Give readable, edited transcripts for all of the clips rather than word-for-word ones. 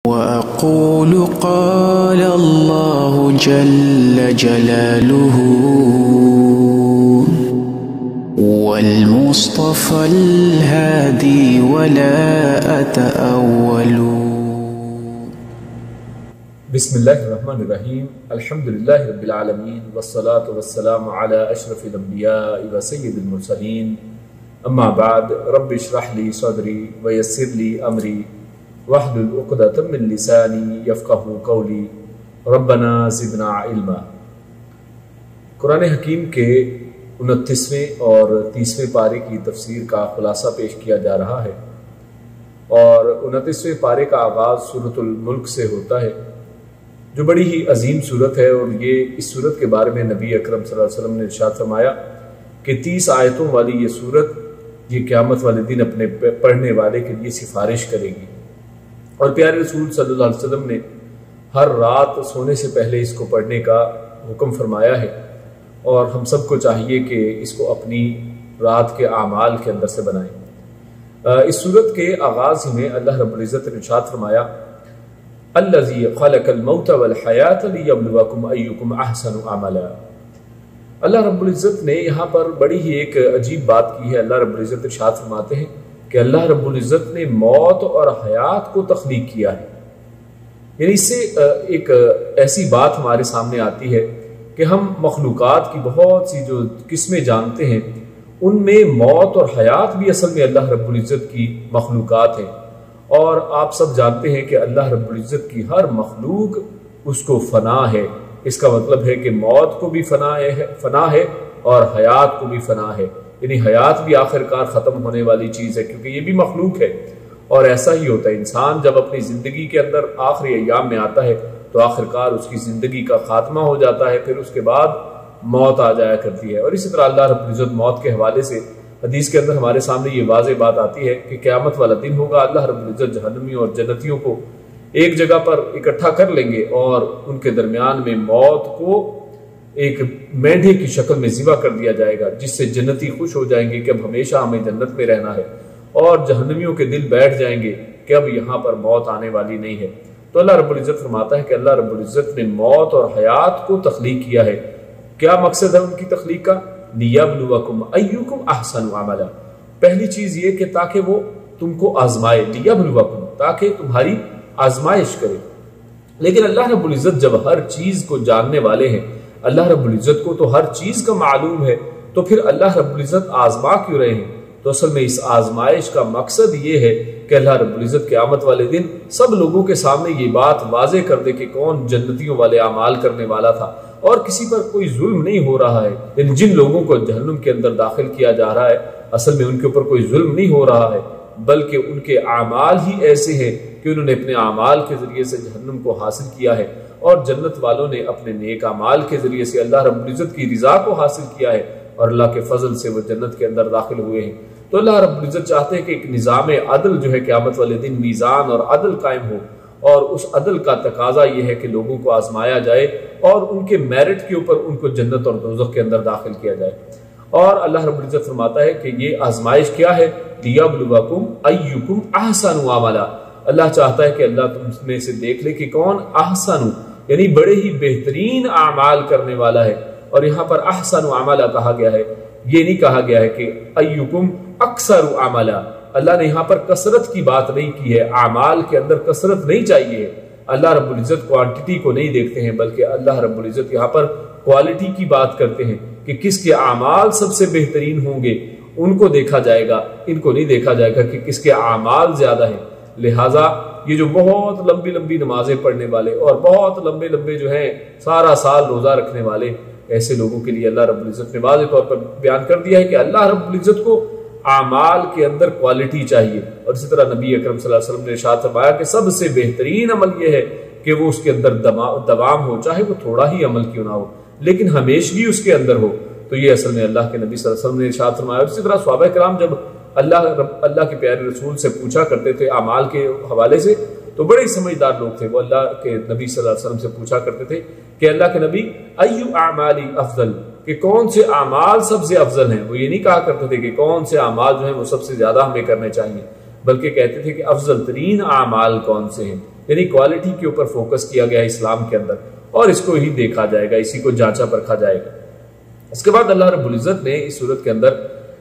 وأقول قال الله جل جلاله والمصطفى الهادي ولا أتأول. بسم اللہ الرحمن الرحیم. الحمدللہ رب العالمین والصلاة والسلام علی اشرف الانبیاء و سید المرسلین. اما بعد رب اشرح لی صدری ویسر لی امری واحلل عقدۃ من لسانی یفقہوا قولی ربنا زدنا علما. قرآن حکیم کے 29ویں اور 30ویں پارے کی تفسیر کا خلاصہ پیش کیا جا رہا ہے، اور 29ویں پارے کا آغاز سورۃ الملک سے ہوتا ہے، جو بڑی ہی عظیم صورت ہے. اور یہ اس صورت کے بارے میں نبی اکرم صلی اللہ علیہ وسلم نے ارشاد فرمایا کہ 30 آیتوں والی یہ صورت یہ قیامت والے دن اپنے پڑھنے والے کے لیے سفارش کرے گی. اور پیارے رسول صلی اللہ علیہ وسلم نے ہر رات سونے سے پہلے اس کو پڑھنے کا حکم فرمایا ہے، اور ہم سب کو چاہیے کہ اس کو اپنی رات کے اعمال کے اندر سے بنائیں. اس صورت کے آغاز میں اللہ رب العزت نے ارشاد فرمایا الذی خلق الموت والحیات لیبلوکم ایکم احسن عملا. اللہ رب العزت نے یہاں پر بڑی ہی ایک عجیب بات کی ہے. اللہ رب العزت ارشاد فرماتے ہیں کہ اللہ رب العزت نے موت اور حیات کو تخلیق کیا ہے. یعنی اس سے ایک ایسی بات ہمارے سامنے آتی ہے کہ ہم مخلوقات کی بہت سی جو قسمیں جانتے ہیں، ان میں موت اور حیات بھی اصل میں اللہ رب العزت کی مخلوقات ہیں. اور آپ سب جانتے ہیں کہ اللہ رب العزت کی ہر مخلوق اس کو فنا ہے. اس کا مطلب ہے کہ موت کو بھی فنا ہے اور حیات کو بھی فنا ہے. یعنی حیات بھی آخر کار ختم ہونے والی چیز ہے، کیونکہ یہ بھی مخلوق ہے. اور ایسا ہی ہوتا ہے، انسان جب اپنی زندگی کے اندر آخری ایام میں آتا ہے تو آخر کار اس کی زندگی کا خاتمہ ہو جاتا ہے، پھر اس کے بعد موت آ جایا کرتی ہے. اور اسی طرح اللہ رب العزت موت کے حوالے سے حدیث کے اندر ہمارے سامنے یہ واضح بات آتی ہے کہ قیامت والا دن ہوگا، اللہ رب العزت جہنمیوں اور جنتیوں کو ایک جگہ پر اکٹھا کر لیں گے، اور ان کے درمیان میں موت کو ایک مینڈھے کی شکل میں ذبح کر دیا جائے گا، جس سے جنتی خوش ہو جائیں گے کہ اب ہمیشہ ہمیں جنت میں رہنا ہے، اور جہنمیوں کے دل بیٹھ جائیں گے کہ اب یہاں پر موت آنے والی نہیں ہے. تو اللہ رب العزت فرماتا ہے کہ اللہ رب العزت نے موت اور حیات کو تخلیق کیا ہے. کیا مقصد ہے ان کی تخلیق کا؟ لیبلوکم ایکم احسن عملا. پہلی چیز یہ کہ تاکہ وہ تم کو آزمائے، لیبلوکم، تاکہ تمہاری آزمائش کرے. لیکن اللہ رب العزت جب ہر چیز کو جاننے والے ہیں، اللہ رب العزت کو تو ہر چیز کا معلوم ہے، تو پھر اللہ رب العزت آزما کیوں رہے ہیں؟ تو اصل میں اس آزمائش کا مقصد یہ ہے کہ اللہ رب العزت قیامت والے دن سب لوگوں کے سامنے یہ بات واضح کر دے کہ کون جنتیوں والے اعمال کرنے والا تھا، اور کسی پر کوئی ظلم نہیں ہو رہا ہے. یعنی جن لوگوں کو جہنم کے اندر داخل کیا جا رہا ہے، اصل میں ان کے اوپر کوئی ظلم نہیں ہو رہا ہے، بلکہ ان کے اعمال ہی ایسے ہیں کہ انہوں نے اپنے اعمال کے ذریعے سے جہنم کو حاصل کیا ہے، اور جنت والوں نے اپنے نیک اعمال کے ذریعے سے اللہ رب العزت کی رضا کو حاصل کیا ہے، اور اللہ کے فضل سے وہ جنت کے اندر داخل ہوئے ہیں. تو اللہ رب العزت چاہتے ہیں کہ ایک نظام عدل جو ہے قیامت والے دن میزان اور عدل قائم ہو، اور اس عدل کا تقاضا یہ ہے کہ لوگوں کو آزمایا جائے اور ان کے میرٹ کے اوپر ان کو جنت اور دوزخ کے اندر داخل کیا جائے. اور اللہ رب العزت فرماتا ہے کہ یہ آزمائش کیا ہے؟ لیبلوکم ایکم احسن عملا. اللہ چاہتا ہے کہ اللہ تم میں سے دیکھ لے کہ کون احسن، یعنی بڑے ہی بہترین اعمال کرنے والا ہے. اور یہاں پر احسن عملا کہا گیا ہے، یہ نہیں کہا گیا ہے کہ ایکم اکثر عملا. اللہ نے یہاں پر کثرت کی بات نہیں کی ہے، اعمال کے اندر کثرت نہیں چاہیے. اللہ رب العزت کوانٹٹی کو نہیں دیکھتے ہیں، بلکہ اللہ رب العزت یہاں پر کوالٹی کی بات کرتے ہیں کہ کس کے اعمال سب سے بہترین ہوں گے، ان کو دیکھا جائے گا. ان کو نہیں دیکھا جائے گا کہ کس کے اعمال زیادہ ہیں. لہٰذا یہ جو بہت لمبی لمبی نمازیں پڑھنے والے اور بہت لمبے لمبے جو ہیں سارا سال روزہ رکھنے والے، ایسے لوگوں کے لیے اللہ رب العزت نے واضح طور پر بیان کر دیا ہے کہ اللہ رب العزت کو اعمال کے اندر کوالٹی چاہیے. اور اسی طرح نبی اکرم صلی اللہ علیہ وسلم نے ارشاد فرمایا کہ سب سے بہترین عمل یہ ہے کہ وہ اس کے اندر دوام ہو، چاہے وہ تھوڑا ہی عمل کیوں نہ ہو لیکن ہمیشگی اس کے اندر ہو. تو یہ اصل میں اللہ کے نبی صلی اللہ علیہ وسلم نے ارشاد فرمایا. اور اسی طرح صحابہ کرام جب اللہ کے پیارے رسول سے پوچھا کرتے تھے اعمال کے حوالے سے، تو بڑے سمجھدار لوگ تھے، وہ اللہ کے نبی صلی اللہ علیہ وسلم سے پوچھا کرتے تھے کہ اللہ کے نبی ایو اعمالی افضل، کہ کون سے اعمال سب سے افضل ہیں. وہ یہ نہیں کہا کرتے تھے کہ کون سے اعمال جو ہیں وہ سب سے زیادہ ہمیں کرنے چاہیے، بلکہ کہتے تھے کہ افضل ترین اعمال کون سے ہیں. یعنی کوالٹی کے اوپر فوکس کیا گیا اسلام کے اندر، اور اس کو ہی دیکھا جائے گا، اسی کو جانچا پرکھا جائے گا۔ اس کے بعد اللہ رب العزت نے اس صورت کے اندر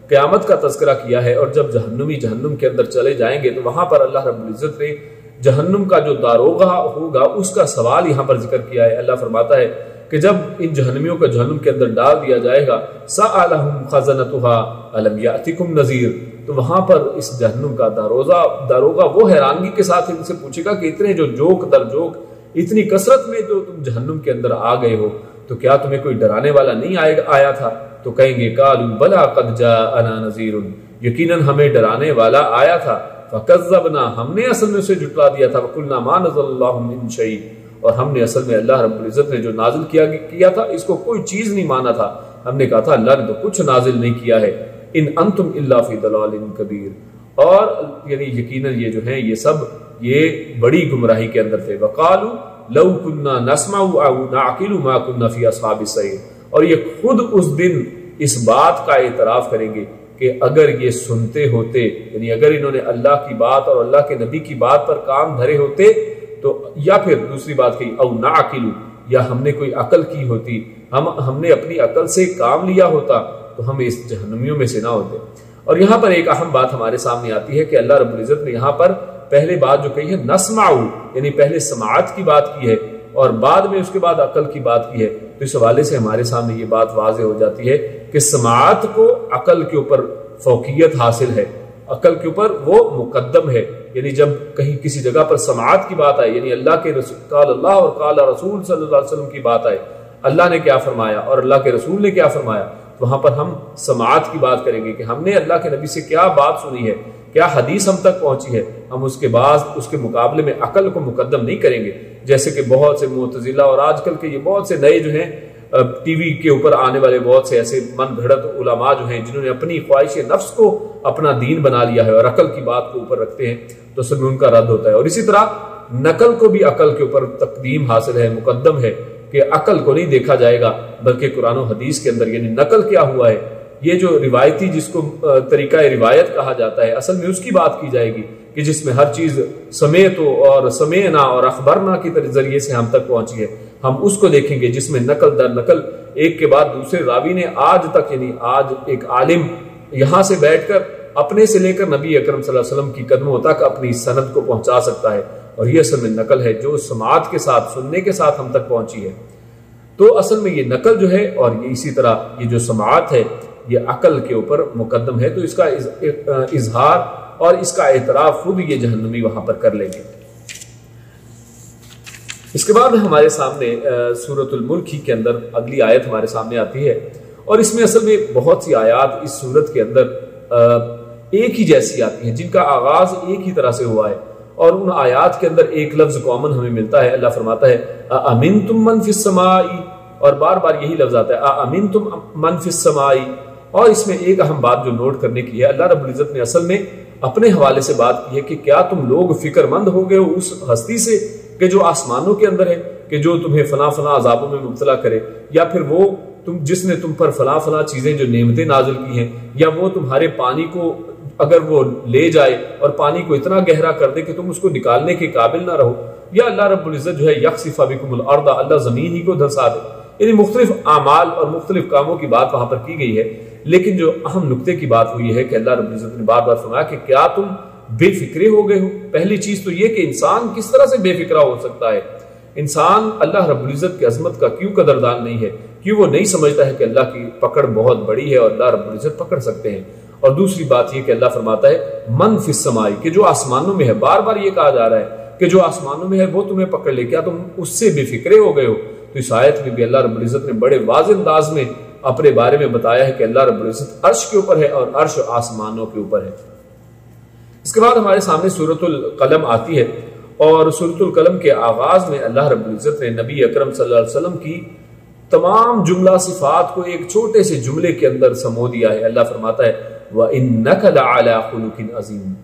قیامت کا تذکرہ کیا ہے، اور جب جہنمی جہنم کے اندر چلے جائیں گے تو وہاں پر اللہ رب العزت نے جہنم کا جو داروغہ ہوگا اس کا سوال یہاں پر ذکر کیا ہے۔ اللہ فرماتا ہے کہ جب ان جہنمیوں کو جہنم کے اندر ڈال دیا جائے گا، سألہم خزنتها الم یأتکم نذیر، تو وہاں پر اس جہنم کا داروغہ وہ حیرانگی کے ساتھ ان سے پوچھے گا کہ اتنے جو جوک در جوک، اتنی کثرت میں جو تم جہنم کے اندر آ گئے ہو، تو کیا تمہیں کوئی ڈرانے والا نہیں آیا تھا؟ تو کہیں گے قالوا بلا قد جاءنا نذیر، یقیناً ہمیں ڈرانے والا آیا تھا، فکذبنا، ہم نے اصل میں اسے جھٹلا دیا تھا، وقلنا ما نزل اللہ من شیء، اور ہم نے اصل میں اللہ رب العزت نے جو نازل کیا تھا اس کو کوئی چیز نہیں مانا تھا، ہم نے کہا تھا اللہ نے تو کچھ نازل نہیں کیا ہے، ان انتم الا فی ضلال کبیر، اور یعنی یقیناً یہ جو ہیں یہ سب یہ بڑی گمراہی کے اندر تھے۔ وقالوا لو كنا نسمع او نعقل ما كنا في اصحاب السعیر، اور یہ خود اس دن اس بات کا اعتراف کریں گے کہ اگر یہ سنتے ہوتے، یعنی اگر انہوں نے اللہ کی بات اور اللہ کے نبی کی بات پر کام دھرے ہوتے، تو یا پھر دوسری بات کہی او نعقل، یا ہم نے کوئی عقل کی ہوتی، ہم نے اپنی عقل سے کام لیا ہوتا تو ہم اس جہنمیوں میں سے نہ ہوتے۔ اور یہاں پر ایک اہم بات ہمارے سامنے آتی ہے کہ اللہ رب العزت نے یہاں پر پہلے بات جو کہی ہے نسمع، یعنی پہلے سماعت کی بات کی ہے اور بعد میں اس کے بعد عقل کی بات کی ہے، تو اس حوالے سے ہمارے سامنے یہ بات واضح ہو جاتی ہے کہ سماعت کو عقل کے اوپر فوقیت حاصل ہے، عقل کے اوپر وہ مقدم ہے، یعنی جب کہیں کسی جگہ پر سماعت کی بات آئے، یعنی اللہ کے رسول قال اللہ اور قال رسول صلی اللہ علیہ وسلم کی بات آئے، اللہ نے کیا فرمایا اور اللہ کے رسول نے کیا فرمایا، وہاں پر ہم سماعت کی بات کریں گے کہ ہم نے اللہ کے نبی سے کیا بات سنی ہے، کیا حدیث ہم تک پہنچی ہے، ہم اس کے بعد اس کے مقابلے میں عقل کو مقدم نہیں کریں گے، جیسے کہ بہت سے معتزلہ اور آج کل کے یہ بہت سے نئے جو ہیں ٹی وی کے اوپر آنے والے بہت سے ایسے من گھڑت علماء جو ہیں جنہوں نے اپنی خواہش نفس کو اپنا دین بنا لیا ہے اور عقل کی بات کو اوپر رکھتے ہیں، تو سب میں ان کا رد ہوتا ہے۔ اور اسی طرح نقل کو بھی عقل کے اوپر تقدیم حاصل ہے، مقدم ہے، کہ عقل کو نہیں دیکھا جائے گا بلکہ قرآن و حدیث کے اندر یعنی نقل کیا ہوا ہے، یہ جو روایتی جس کو طریقہ روایت کہا جاتا ہے، اصل میں اس کی بات کی جائے گی کہ جس میں ہر چیز سمیت اور سمینا اور اخبرنا کے ذریعے سے ہم تک پہنچی ہے، ہم اس کو دیکھیں گے جس میں نقل در نقل ایک کے بعد دوسرے راوی نے آج تک، یعنی آج ایک عالم یہاں سے بیٹھ کر اپنے سے لے کر نبی اکرم صلی اللہ علیہ وسلم کی قدموں تک اپنی سند کو پہنچا سکتا ہے، اور یہ اصل میں نقل ہے جو سماعت کے ساتھ، سننے کے ساتھ ہم تک پہنچی ہے۔ تو اصل میں یہ نقل جو ہے اور یہ اسی طرح یہ جو سماعت ہے یہ عقل کے اوپر مقدم ہے، تو اس کا اظہار اور اس کا اعتراف خود یہ جہنمی وہاں پر کر لیں گے۔ اس کے بعد ہمارے سامنے سورۃ الملک ہی کے اندر اگلی آیت ہمارے سامنے آتی ہے، اور اس میں اصل میں بہت سی آیات اس سورت کے اندر ایک ہی جیسی آتی ہیں جن کا آغاز ایک ہی طرح سے ہوا ہے، اور ان آیات کے اندر ایک لفظ کامن ہمیں ملتا ہے۔ اللہ فرماتا ہے اَأَمِنْتُم مَّن فِي السَّمَاءِ، اور بار بار یہی لفظ آتا ہے اَأَمِنْتُم مَّن فِي السَّمَاءِ، اور اس میں ایک اہم بات جو نوٹ کرنے کی ہے، اللہ رب العزت نے اصل میں اپنے حوالے سے بات کی ہے کہ کیا تم لوگ فکر مند ہو گئے ہو اس ہستی سے کہ جو آسمانوں کے اندر ہے، کہ جو تمہیں فلاں فلاں عذابوں میں مبتلا کرے، یا پھر وہ جس نے تم پر فلاں فلاں چیزیں جو نعمتیں نازل کی ہیں، یا وہ تمہارے پانی کو اگر وہ لے جائے اور پانی کو اتنا گہرا کر دے کہ تم اس کو نکالنے کے قابل نہ رہو، یا اللہ رب العزت جو ہے یخسف بکم الارض، اللہ زمین ہی کو دھسا دے، یعنی مختلف اعمال اور مختلف کاموں کی بات وہاں پر کی گئی ہے، لیکن جو اہم نقطے کی بات ہوئی ہے کہ اللہ رب العزت نے بار بار فرمایا کہ کیا تم بے فکرے ہو گئے ہو۔ پہلی چیز تو یہ کہ انسان کس طرح سے بے فکرہ ہو سکتا ہے، انسان اللہ رب العزت کی عظمت کا کیوں قدردان نہیں ہے، کیوں وہ نہیں سمجھتا ہے کہ اللہ کی پکڑ بہت بڑی ہے اور اللہ رب العزت پکڑ سکتے ہیں۔ اور دوسری بات یہ کہ اللہ فرماتا ہے من فی السماء، کہ جو آسمانوں میں ہے، بار بار یہ کہا جا رہا ہے کہ جو آسمانوں میں ہے وہ تمہیں پکڑ لے، کیا تم اس سے بے فکرے ہو گئے ہو؟ تو اس آیت میں بھی اللہ رب العزت نے بڑے واضح انداز میں اپنے بارے میں بتایا ہے کہ اللہ رب العزت عرش کے اوپر ہے اور عرش آسمانوں کے اوپر ہے۔ اس کے بعد ہمارے سامنے سورۃ القلم آتی ہے، اور سورۃ القلم کے آغاز میں اللہ رب العزت نے نبی اکرم صلی اللہ علیہ وسلم کی تمام جملہ صفات کو ایک چھوٹے سے جملے کے اندر سمو دیا ہے۔ اللہ فرماتا ہے وَإِنَّكَ لَعَلَىٰ خُلُقٍ عَظِيمٍ،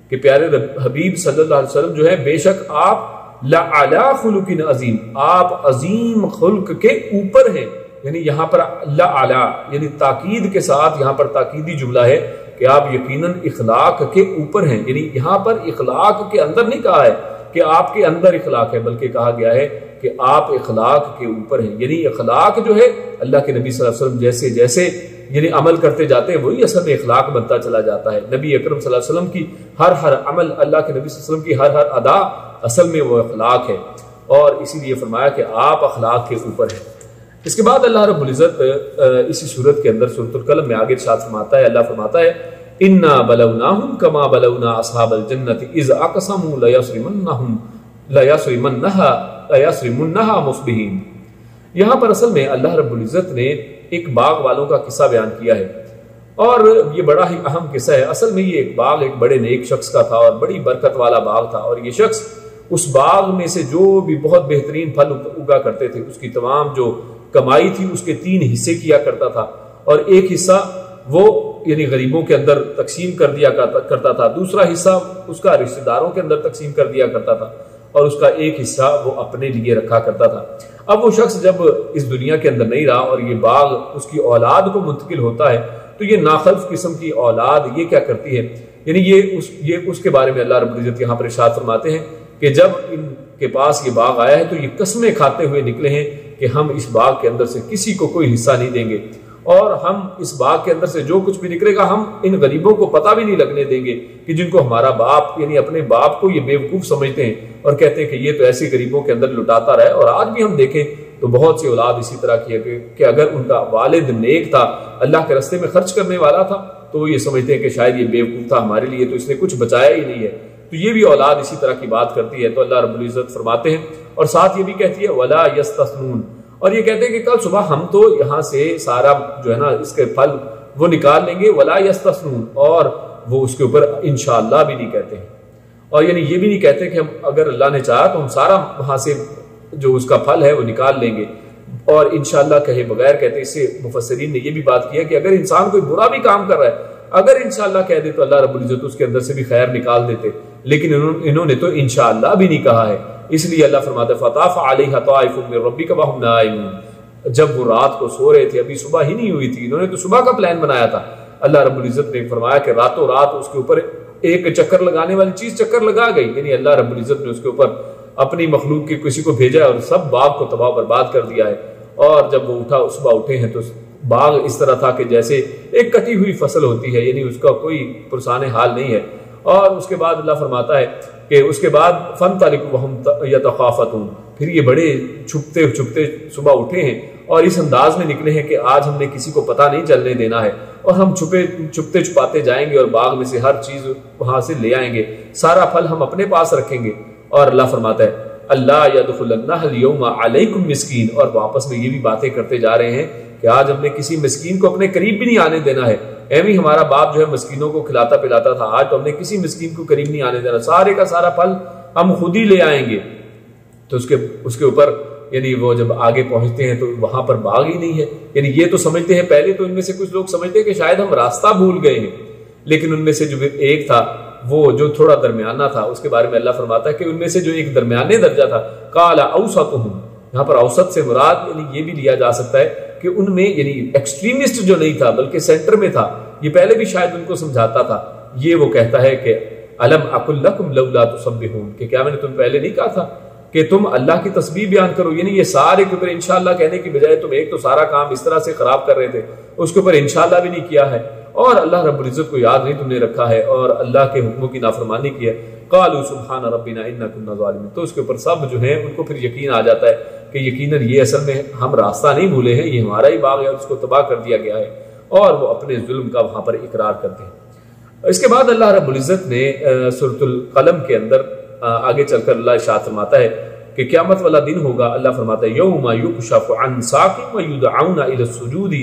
کہ پیارے حبیب صلی اللہ علیہ وسلم جو ہے بے شک آپ لَعَلَىٰ خُلُقٍ عَظِيمٍ، آپ عظیم خلق کے اوپر ہیں، یعنی یہاں پر لَعَلَىٰ یعنی تاکید کے ساتھ یہاں پر تاکیدی جملہ ہے کہ آپ یقیناً اخلاق کے اوپر ہیں، یعنی یہاں پر اخلاق کے اندر نہیں کہا ہے کہ آپ کے اندر اخلاق ہے، بلکہ کہا گیا ہے کہ آپ اخلاق کے اوپر ہیں، یعنی اخلاق جو ہے اللہ کے نبی صلی اللہ علیہ وسلم جیسے جیسے یعنی عمل کرتے جاتے ہیں وہی اصل میں اخلاق بنتا چلا جاتا ہے۔ نبی اکرم صلی اللہ علیہ وسلم کی ہر عمل، اللہ کے نبی صلی اللہ علیہ وسلم کی ہر ادا اصل میں وہ اخلاق ہے، اور اسی لیے فرمایا کہ آپ اخلاق کے اوپر ہیں۔ اس کے بعد اللہ رب العزت اسی صورت کے اندر سورۃ القلم میں آگے ارشاد فرماتا ہے، اللہ فرماتا ہے انا بلوناہم کما بلونا اصحاب الجنۃ اذ اقسموا لیصرمنها مصبحین۔ یہاں پر اصل میں اللہ رب العزت نے ایک باغ والوں کا قصہ بیان کیا ہے، اور یہ بڑا ہی اہم قصہ ہے۔ اصل میں یہ ایک باغ ایک بڑے نیک شخص کا تھا اور بڑی برکت والا باغ تھا، اور یہ شخص اس باغ میں سے جو بھی بہت بہترین پھل اگا کرتے تھے اس کی تمام جو کمائی تھی اس کے 3 حصے کیا کرتا تھا، اور ایک حصہ وہ یعنی غریبوں کے اندر تقسیم کر دیا کرتا تھا، دوسرا حصہ اس کا رشتہ داروں کے اندر تقسیم کر دیا کرتا تھا، اور اس کا ایک حصہ وہ اپنے لیے رکھا کرتا تھا۔ اب وہ شخص جب اس دنیا کے اندر نہیں رہا اور یہ باغ اس کی اولاد کو منتقل ہوتا ہے تو یہ ناخلف قسم کی اولاد یہ کیا کرتی ہے، یعنی یہ اس کے بارے میں اللہ رب العزت یہاں پر ارشاد فرماتے ہیں کہ جب ان کے پاس یہ باغ آیا ہے تو یہ قسمیں کھاتے ہوئے نکلے ہیں کہ ہم اس باغ کے اندر سے کسی کو کوئی حصہ نہیں دیں گے، اور ہم اس باغ کے اندر سے جو کچھ بھی نکلے گا ہم ان غریبوں کو پتہ بھی نہیں لگنے دیں گے کہ جن کو ہمارا باپ یعنی اپنے باپ کو یہ بیوقوف سمجھتے ہیں اور کہتے ہیں کہ یہ تو ایسے غریبوں کے اندر لٹاتا رہے۔ اور آج بھی ہم دیکھیں تو بہت سی اولاد اسی طرح کی ہے کہ اگر ان کا والد نیک تھا، اللہ کے راستے میں خرچ کرنے والا تھا، تو وہ یہ سمجھتے ہیں کہ شاید یہ بیوقوف تھا ہمارے لیے تو اس نے کچھ بچایا ہی نہیں ہے۔ تو یہ بھی اولاد اسی طرح کی بات کرتی ہے، تو اللہ رب العزت فرماتے ہیں، اور ساتھ یہ بھی کہتی ہے وَلَا يَسْتَثْنُونَ، اور یہ کہتے ہیں کہ کل صبح ہم تو یہاں سے سارا جو ہے نا اس کے پھل وہ نکال لیں گے، وَلَا يَسْتَثْنُونَ، اور وہ اس کے اوپر انشاءاللہ بھی نہیں کہتے ہیں، اور یعنی یہ بھی نہیں کہتے کہ ہم اگر اللہ نے چاہا تو ہم سارا وہاں سے جو اس کا پھل ہے وہ نکال لیں گے، اور انشاءاللہ کہے بغیر کہتے۔ اس سے مفسرین نے یہ بھی بات کی ہے کہ اگر انسان کوئی برا بھی کام کر رہا ہے اگر انشاءاللہ کہہ دے تو اللہ رب العزت اس کے اندر سے بھی خیر نکال دیتے، لیکن انہوں نے تو انشاءاللہ بھی نہیں کہا ہے، اس لیے اللہ فرماتا ہے فَطَافَ عَلَيْهَا طَائِفٌ مِّن رَّبِّكَ وَهُمْ نَائِمُونَ، جب وہ رات کو سو رہے تھے، ابھی صبح ہی نہیں ہوئی تھی، انہوں نے تو صبح کا پلان بنایا تھا، اللہ رب العزت نے فرمایا کہ راتوں رات اس کے اوپر ایک چکر لگانے والی چیز چکر لگا گئی، یعنی اللہ رب العزت نے اس کے اوپر اپنی مخلوق کے کسی کو بھیجا اور سب باغ کو تباہ برباد کر دیا ہے۔ اور جب وہ صبح اٹھے ہیں تو باغ اس طرح تھا کہ جیسے ایک کٹی ہوئی فصل ہوتی ہے، یعنی اس کا کوئی پرسان حال نہیں ہے۔ اور اس کے بعد اللہ فرماتا ہے کہ اس کے بعد فَانْطَلِقُوا وَهُمْ يَتَخَافَتُونَ، پھر یہ بڑے چھپتے صبح اٹھے ہیں اور اس انداز میں نکلے ہیں کہ آج ہم نے کسی کو پتہ نہیں چلنے دینا ہے، اور ہم چھپتے چھپاتے جائیں گے اور باغ میں سے ہر چیز وہاں سے لے آئیں گے، سارا پھل ہم اپنے پاس رکھیں گے۔ اور اللہ فرماتا ہے اللہ يَدْخُلَنَّهَا الْيَوْمَ عَلَيْكُمْ مِسْكِينٌ، اور واپس میں یہ بھی باتیں کرتے جا رہے ہیں کہ آج ہم نے کسی مسکین کو اپنے قریب بھی نہیں آنے دینا ہے، ایویں ہمارا باپ جو ہے مسکینوں کو کھلاتا پلاتا تھا، آج تو ہم نے کسی مسکین کو قریب نہیں آنے دینا، سارے کا سارا پھل ہم خود ہی لے آئیں گے۔ تو اس کے اوپر یعنی وہ جب آگے پہنچتے ہیں تو وہاں پر باغ ہی نہیں ہے، یعنی یہ تو سمجھتے ہیں، پہلے تو ان میں سے کچھ لوگ سمجھتے ہیں کہ شاید ہم راستہ بھول گئے ہیں، لیکن ان میں سے جو ایک تھا وہ جو تھوڑا درمیانہ تھا، اس کے بارے میں اللہ فرماتا ہے کہ ان میں سے جو ایک درمیانے درجہ تھا قال اوسطهم، یہاں پر اوسط سے مراد یعنی یہ بھی لیا جا سکتا ہے کہ ان میں یعنی ایکسٹریمسٹ جو نہیں تھا بلکہ سینٹر میں تھا، یہ پہلے بھی شاید ان کو سمجھاتا تھا، یہ وہ کہتا ہے کہ الم اقل لکم لولا تسبحون، کہ کیا میں نے تم پہلے نہیں کہا تھا کہ تم اللہ کی تسبیح بیان کرو، یعنی یہ سارے کے اوپر انشاءاللہ کہنے کی بجائے تم ایک تو سارا کام اس طرح سے خراب کر رہے تھے، اس کے اوپر انشاءاللہ بھی نہیں کیا ہے، اور اللہ رب العزت کو یاد نہیں تم نے رکھا ہے، اور اللہ کے حکموں کی نافرمانی کی ہے۔ قالوا سبحان ربنا انا كنا ظالمین، تو اس کے اوپر سب جو ہیں ان کو پھر یقین آ جاتا ہے کہ یقیناً یہ اصل میں ہم راستہ نہیں بھولے ہیں، یہ ہمارا ہی باغ ہے اور اس کو تباہ کر دیا گیا ہے، اور وہ اپنے ظلم کا وہاں پر اقرار کرتے ہیں۔ اس کے بعد اللہ رب العزت نے سورۃ القلم کے اندر آگے چل کر اللہ ارشاد فرماتا ہے کہ قیامت والا دن ہوگا، اللہ فرماتا ہے یوم یکشف عن ساق ویدعون الی السجود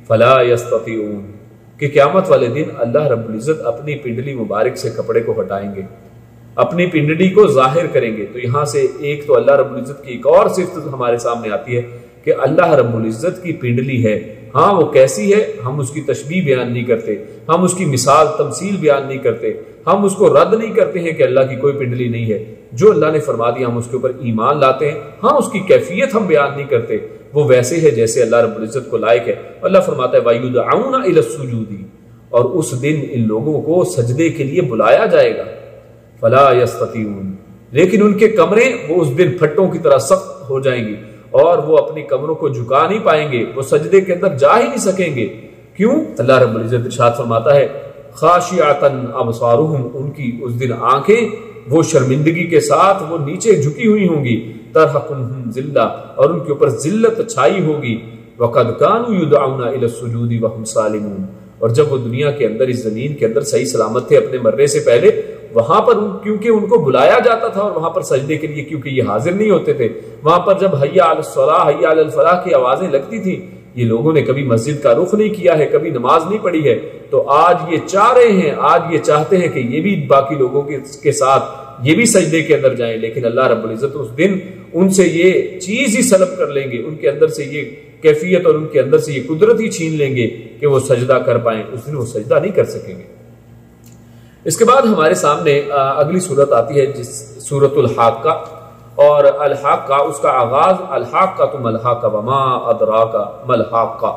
فلا یستطیعون، کہ قیامت والے دن اللہ رب العزت اپنی پنڈلی مبارک سے کپڑے کو ہٹائیں گے، اپنی پنڈلی کو ظاہر کریں گے۔ تو یہاں سے ایک تو اللہ رب العزت کی ایک اور صفت ہمارے سامنے آتی ہے کہ اللہ رب العزت کی پنڈلی ہے، ہاں وہ کیسی ہے ہم اس کی تشبیہ بیان نہیں کرتے، ہم اس کی مثال تمثیل بیان نہیں کرتے، ہم اس کو رد نہیں کرتے ہیں کہ اللہ کی کوئی پنڈلی نہیں ہے، جو اللہ نے فرما دیا ہم اس کے اوپر ایمان لاتے ہیں، ہاں اس کی کیفیت ہم بیان نہیں کرتے، وہ ویسے ہے جیسے اللہ رب العزت کو لائق ہے۔ اللہ فرماتا ہے وَيُدْعَوْنَ إِلَى السُّجُودِ، اور اس دن ان لوگوں کو سجدے کے لیے بلایا جائے گا، فَلَا يَسْتَطِيعُونَ، لیکن ان کے کمرے وہ اس دن پھٹوں کی طرح سخت ہو جائیں گی اور وہ اپنی کمروں کو جھکا نہیں پائیں گے، وہ سجدے کے اندر جا ہی نہیں سکیں گے۔ کیوں؟ اللہ رب العزت ارشاد فرماتا ہے خاشعۃ ابصارہم، ان کی اس دن آنکھیں وہ شرمندگی کے ساتھ وہ نیچے جھکی ہوئی ہوں گی، ترہقہم ذلہ، اور ان کے اوپر ذلت چھائی ہوگی، وقد کانوا یدعون الی السجود وهم سالمون، اور جب وہ دنیا کے اندر اس زمین کے اندر صحیح سلامت تھے اپنے مرنے سے پہلے، وہاں پر کیونکہ ان کو بلایا جاتا تھا اور وہاں پر سجدے کے لیے کیونکہ یہ حاضر نہیں ہوتے تھے، وہاں پر جب حی علی الصلاۃ حی علی الفلاح کی آوازیں لگتی تھی، یہ لوگوں نے کبھی مسجد کا رخ نہیں کیا ہے، کبھی نماز نہیں پڑھی ہے، تو آج یہ چاہ رہے ہیں، آج یہ چاہتے ہیں کہ یہ بھی باقی لوگوں کے ساتھ یہ بھی سجدے کے اندر جائیں، لیکن اللہ رب العزت اس دن ان سے یہ چیز ہی سلب کر لیں گے، ان کے اندر سے یہ کیفیت اور ان کے اندر سے یہ قدرت ہی چھین لیں گے کہ وہ سجدہ کر پائیں، اس دن وہ سجدہ نہیں کر سکیں گے۔ اس کے بعد ہمارے سامنے اگلی صورت آتی ہے جس سورۃ الحاقہ، اور الحاقہ اس کا آغاز الحاقہ ملحاقہ وما ادراک ملحاقہ،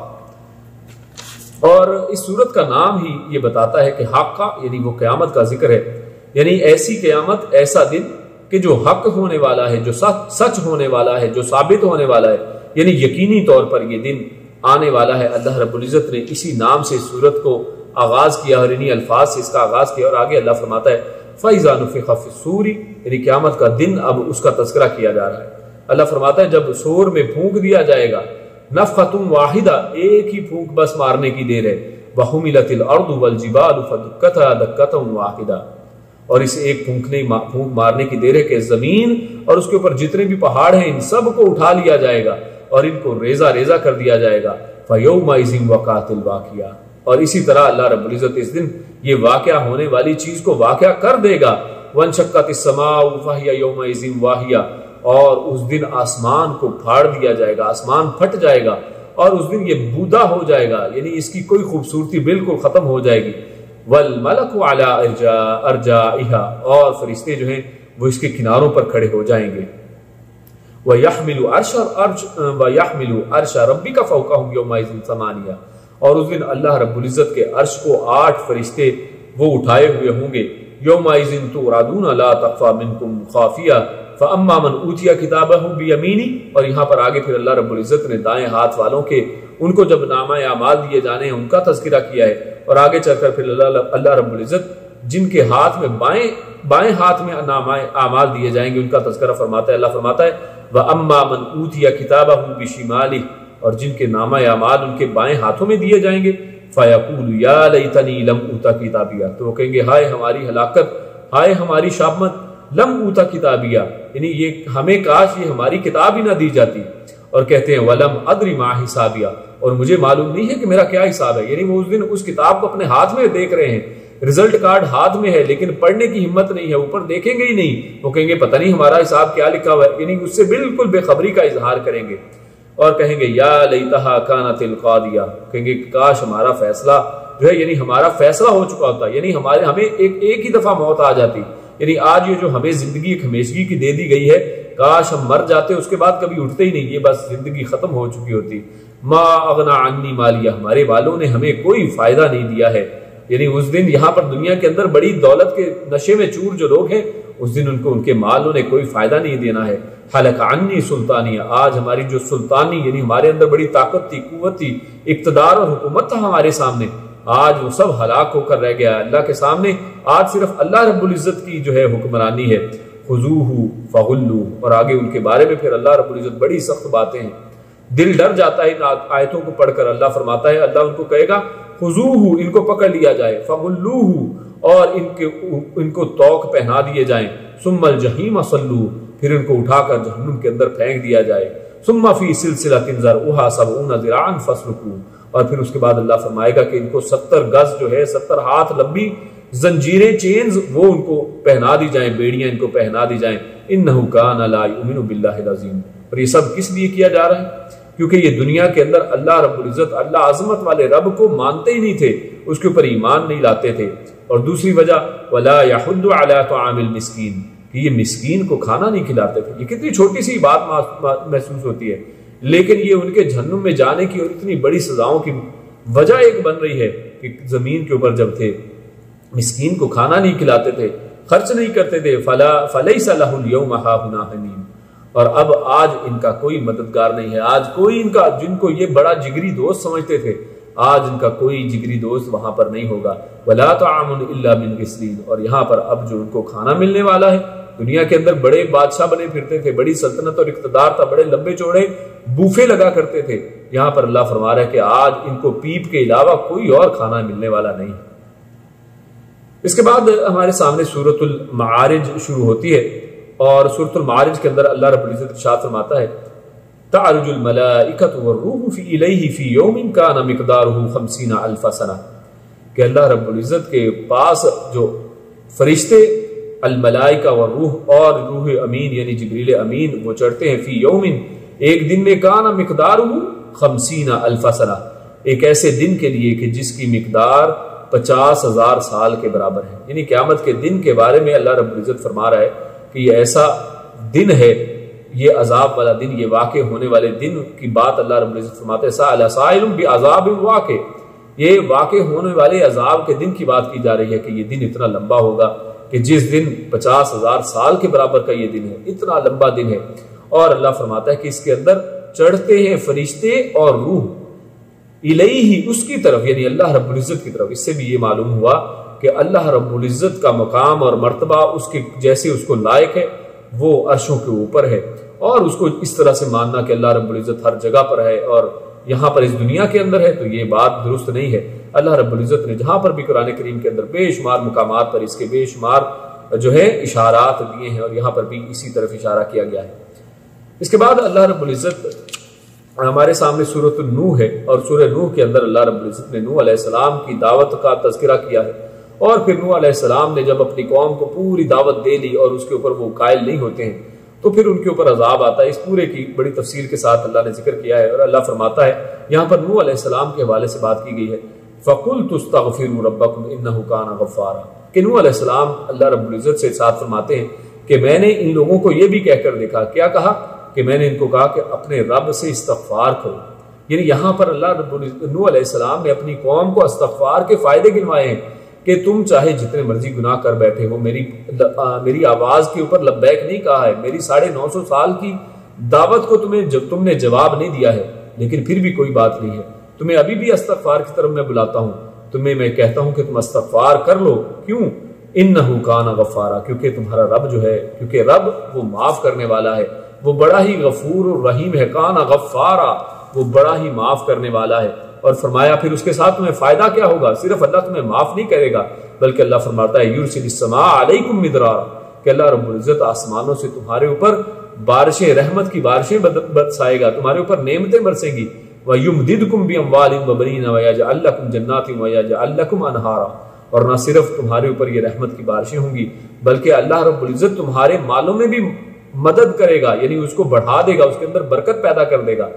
اور اس صورت کا نام ہی یہ بتاتا ہے کہ حاقہ یعنی وہ قیامت کا ذکر ہے، یعنی ایسی قیامت، ایسا دن کہ جو حق ہونے والا ہے، جو سچ ہونے والا ہے، جو ثابت ہونے والا ہے، یعنی یقینی طور پر یہ دن آنے والا ہے۔ اللہ رب العزت نے اسی نام سے سورت کو آغاز کیا اور انہی الفاظ سے اس کا آغاز کیا، اور آگے اللہ فرماتا ہے فَإِذَا نُفِخَ فِي الصُّورِ، یعنی قیامت کا دن اب اس کا تذکرہ کیا جا رہا ہے۔ اللہ فرماتا ہے جب صور میں پھونک دیا جائے گا، نفخۃ واحدہ، ایک ہی پھونک بس مارنے کی دیر ہے، وَحُمِلَتِ الْأَرْضُ وَالْجِبَالُ فَدُكَّتَا دَكَّةً وَاحِدَةً، اور اس ایک پھونک مارنے کی دیر ہے کہ زمین اور اس کے اوپر جتنے بھی پہاڑ ہیں ان سب کو اٹھا لیا جائے گا اور ان کو ریزہ ریزہ کر دیا جائے گا۔ فَيَوْمَئِذٍ وَقَعَتِ الْوَاقِعَةُ، اور اسی طرح اللہ رب العزت اس دن یہ واقعہ ہونے والی چیز کو واقعہ کر دے گا۔ وَانشَقَّتِ السَّمَاءُ فَهِيَ يَوْمَئِذٍ وَاهِيَةٌ، اور اس دن آسمان کو پھاڑ دیا جائے گا، آسمان پھٹ جائے گا اور اس دن یہ بودا ہو جائے گا، یعنی اس کی کوئی خوبصورتی بالکل ختم ہو جائے گی۔ وَالْمَلَكُ عَلَىٰ أَرْجَائِهَا، اور فرشتے جو ہیں وہ اس کے کناروں پر کھڑے ہو جائیں گے۔ وَيَحْمِلُ عَرْشَ رَبِّكَ فَوْقَهُمْ يَوْمَئِذٍ ثَمَانِيَةٌ، اور اس دن اللہ رب العزت کے عرش کو 8 فرشتے وہ اٹھائے ہوئے ہوں گے۔ يَوْمَئِذٍ تُعْرَضُونَ لَا تَخْفَىٰ مِنكُمْ خَافِيَةٌ فَأَمَّا مَنْ أُوتِيَ كِتَابَهُ بِيَمِينِهِ، اور یہاں پر آگے پھر اللہ رب العزت نے دائیں ہاتھ والوں کے ان کو جب نامہ اعمال دیے جانے ہیں ان کا تذکرہ کیا ہے، اور آگے چل کر پھر اللہ رب العزت جن کے ہاتھ میں بائیں ہاتھ میں نامہ اعمال دیے جائیں گے ان کا تذکرہ فرماتا ہے۔ اللہ فرماتا ہے وَأَمَّا مَنْ أُوتِيَ كِتَابَهُ بِشِمَالِهِ، اور جن کے نامہ اعمال ان کے بائیں ہاتھوں میں دیے جائیں گے، فَيَقُولُ يَا لَيْتَنِي لَمْ أُوتَ كِتَابِيَهْ، تو وہ کہیں گے ہائے ہماری ہلاکت، ہائے ہماری شامت، لم اوتا کتابیہ، یعنی یہ ہمیں کاش یہ ہماری کتاب ہی نہ دی جاتی، اور کہتے ہیں وَلَمْ أَدْرِ مَا حِسَابِيَهْ، اور مجھے معلوم نہیں ہے کہ میرا کیا حساب ہے، یعنی وہ اس دن اس کتاب کو اپنے ہاتھ میں دیکھ رہے ہیں، رزلٹ کارڈ ہاتھ میں ہے لیکن پڑھنے کی ہمت نہیں ہے، اوپر دیکھیں گے ہی نہیں، وہ کہیں گے پتہ نہیں ہمارا حساب کیا لکھا ہوا ہے، یعنی اس سے بالکل بے خبری کا اظہار کریں گے اور کہیں گے یا لیتہا کانت القاضیہ، کہیں گے کاش ہمارا فیصلہ جو ہے یعنی ہمارا فیصلہ ہو چکا ہوتا، یعنی ہمیں ایک ہی دفعہ موت آ جاتی، یعنی آج یہ جو ہمیں زندگی ایک ہمیشگی کی دے دی گئی ہے، کاش ہم مر جاتے اس کے بعد کبھی اٹھتے ہی نہیں، یہ بس زندگی ختم ہو چکی ہوتی۔ ما اغنا عنی مالیہ، ہمارے والوں نے ہمیں کوئی فائدہ نہیں دیا ہے، یعنی اس دن یہاں پر دنیا کے اندر بڑی دولت کے نشے میں چور جو لوگ ہیں اس دن ان کے مالوں نے کوئی فائدہ نہیں دینا ہے۔ حلق عنی سلطانیہ، آج ہماری جو سلطانی یعنی ہمارے اندر بڑی طاقت تھی، قوت تھی، اقتدار اور حکومت تھا ہمارے سامنے، آج وہ سب ہلاک ہو کر رہ گیا اللہ کے سامنے، آج صرف اللہ رب العزت کی جو ہے حکمرانی ہے۔ خذوہ فغلوہ، اور آگے ان کے بارے میں پھر اللہ رب العزت بڑی سخت باتیں ہیں، دل ڈر جاتا ہے ان آیتوں کو پڑھ کر۔ اللہ فرماتا ہے اللہ ان کو کہے گا خذوہ، ان کو پکڑ لیا جائے، فغلوہ، اور ان کو توق پہنا دیے جائیں، ثم الجحیم صلوہ، پھر ان کو اٹھا کر جہنم کے اندر پھینک دیا جائے، ثم فی سلسلۃ ذرعها 70 ذراعا فاسلکوہ، اور پھر اس کے بعد اللہ فرمائے گا کہ ان کو 70 گز جو ہے 70 ہاتھ لمبی زنجیریں، چینز وہ ان کو پہنا دی جائیں، بیڑیاں ان کو پہنا دی جائیں۔ انہ کان لا یؤمن باللہ العظیم، اور یہ سب کس لیے کیا جا رہا ہے؟ کیونکہ یہ دنیا کے اندر اللہ رب العزت، اللہ عظمت والے رب کو مانتے ہی نہیں تھے، اس کے اوپر ایمان نہیں لاتے تھے، اور دوسری وجہ ولا یحض علی طعام المسکین، کہ یہ مسکین کو کھانا نہیں کھلاتے تھے۔ یہ کتنی چھوٹی سی بات محسوس ہوتی ہے، لیکن یہ ان کے جہنم میں جانے کی اور اتنی بڑی سزاؤں کی وجہ ایک بن رہی ہے کہ زمین کے اوپر جب تھے مسکین کو کھانا نہیں کھلاتے تھے، خرچ نہیں کرتے تھے. فلیس لہ الیوم ہاہنا حمیم، اور اب آج ان کا کوئی مددگار نہیں ہے. آج کوئی ان کا، جن کو یہ بڑا جگری دوست سمجھتے تھے، آج ان کا کوئی جگری دوست وہاں پر نہیں ہوگا. ولا طعام الا من غسلین، اور یہاں پر اب جو ان کو کھانا ملنے والا ہے، دنیا کے اندر بڑے بادشاہ بنے پھرتے تھے، بڑی سلطنت اور اقتدار تھا، بڑے لمبے چوڑے بوفے لگا کرتے تھے. یہاں پر اللہ فرما رہا ہے کہ آج ان کو پیپ کے علاوہ کوئی اور کھانا ملنے والا نہیں. اس کے بعد ہمارے سامنے سورۃ المعارج شروع ہوتی ہے، اور سورۃ المعارج کے اندر اللہ رب العزت ارشاد فرماتا ہے تعرج الملائکۃ والروح الیہ فی یوم کان مقدارہ 50,000 سنہ، کہ اللہ رب العزت کے پاس جو فرشتے الملائکہ والروح اور روح امین یعنی جبریل امین وہ چڑھتے ہیں، فی یوم ایک دن میں، کان مقدارہ 50,000 سنہ، ایک ایسے دن کے لیے کہ جس کی مقدار 50,000 سال کے برابر ہے. یعنی قیامت کے دن کے بارے میں اللہ رب العزت فرما رہا ہے کہ یہ ایسا دن ہے، یہ عذاب والا دن، یہ واقع ہونے والے دن کی بات اللہ رب العزت فرماتے ہیں. سأل سائل بعذاب واقع، یہ واقع ہونے والے عذاب کے دن کی بات کی جا رہی ہے کہ یہ دن اتنا لمبا ہوگا کہ جس دن 50,000 سال کے برابر کا یہ دن ہے، اتنا لمبا دن ہے. اور اللہ فرماتا ہے کہ اس کے اندر چڑھتے ہیں فرشتے اور روح الیہ، اس کی طرف، یعنی اللہ رب العزت کی طرف. اس سے بھی یہ معلوم ہوا کہ اللہ رب العزت کا مقام اور مرتبہ اس کے جیسے اس کو لائق ہے، وہ عرشوں کے اوپر ہے. اور اس کو اس طرح سے ماننا کہ اللہ رب العزت ہر جگہ پر ہے اور یہاں پر اس دنیا کے اندر ہے، تو یہ بات درست نہیں ہے. اللہ رب العزت نے جہاں پر بھی قرآن کریم کے اندر بے شمار مقامات پر اس کے بے شمار جو ہے اشارات دیے ہیں، اور یہاں پر بھی اسی طرف اشارہ کیا گیا ہے. اس کے بعد اللہ رب العزت ہمارے سامنے سورۃ نوح ہے، اور سورہ نوح کے اندر اللہ رب العزت نے نوح علیہ السلام کی دعوت کا تذکرہ کیا ہے. اور پھر نوح علیہ السلام نے جب اپنی قوم کو پوری دعوت دے لی اور اس کے اوپر وہ قائل نہیں ہوتے ہیں، تو پھر ان کے اوپر عذاب آتا ہے. اس پورے کی بڑی تفصیل کے ساتھ اللہ نے ذکر کیا ہے. اور اللہ فرماتا ہے یہاں پر نوح علیہ السلام کے حوالے سے بات کی گئی ہے، فَقُلْتُ اسْتَغْفِرُوا رَبَّكُمْ إِنَّهُ كَانَ غَفَّارًا، کہ نوح علیہ السلام اللہ رب العزت سے ساتھ فرماتے ہیں کہ میں نے ان لوگوں کو یہ بھی کہہ کر دیکھا. کیا کہا؟ کہ میں نے ان کو کہا کہ اپنے رب سے استغفار کرو. یعنی یہاں پر اللہ رب العزت نوح علیہ السلام نے اپنی قوم کو استغفار کے فائدے گنوائے ہیں کہ تم چاہے جتنے مرضی گناہ کر بیٹھے ہو، میری آواز کے اوپر لبیک نہیں کہا ہے، میری 950 سال کی دعوت کو تم نے جواب نہیں دیا ہے، لیکن پھر بھی کوئی بات نہیں ہے، تمہیں ابھی بھی استغفار کی طرف میں بلاتا ہوں، تمہیں میں کہتا ہوں کہ تم استغفار کر لو. کیوں؟ انہو کان غفارا، کیونکہ تمہارا رب جو ہے، کیونکہ رب وہ معاف کرنے والا ہے، وہ بڑا ہی غفور الرحیم ہے. کان غفارا، وہ بڑا ہی معاف کرنے والا ہے. اور فرمایا پھر اس کے ساتھ تمہیں فائدہ کیا ہوگا؟ صرف اللہ تمہیں معاف نہیں کرے گا، بلکہ اللہ فرماتا ہے یرسل السماء علیکم مدرارا، کہ اللہ رب العزت آسمانوں سے تمہارے اوپر بارشیں، رحمت کی بارشیں برسائے گا، تمہارے اوپر نعمتیں برسیں گی. وَيُمْدِدْكُمْ بِأَمْوَالٍ وَبَنِينَ وَيَجْعَلْ لَكُمْ جَنَّاتٍ وَيَجْعَلْ لَكُمْ أَنْهَارًا. اور نہ صرف تمہارے اوپر یہ رحمت کی بارشیں ہوں گی، بلکہ اللہ رب العزت تمہارے مالوں میں بھی مدد کرے گا، یعنی اس کو بڑھا دے گا، اس کے اندر برکت پیدا کر دے گا،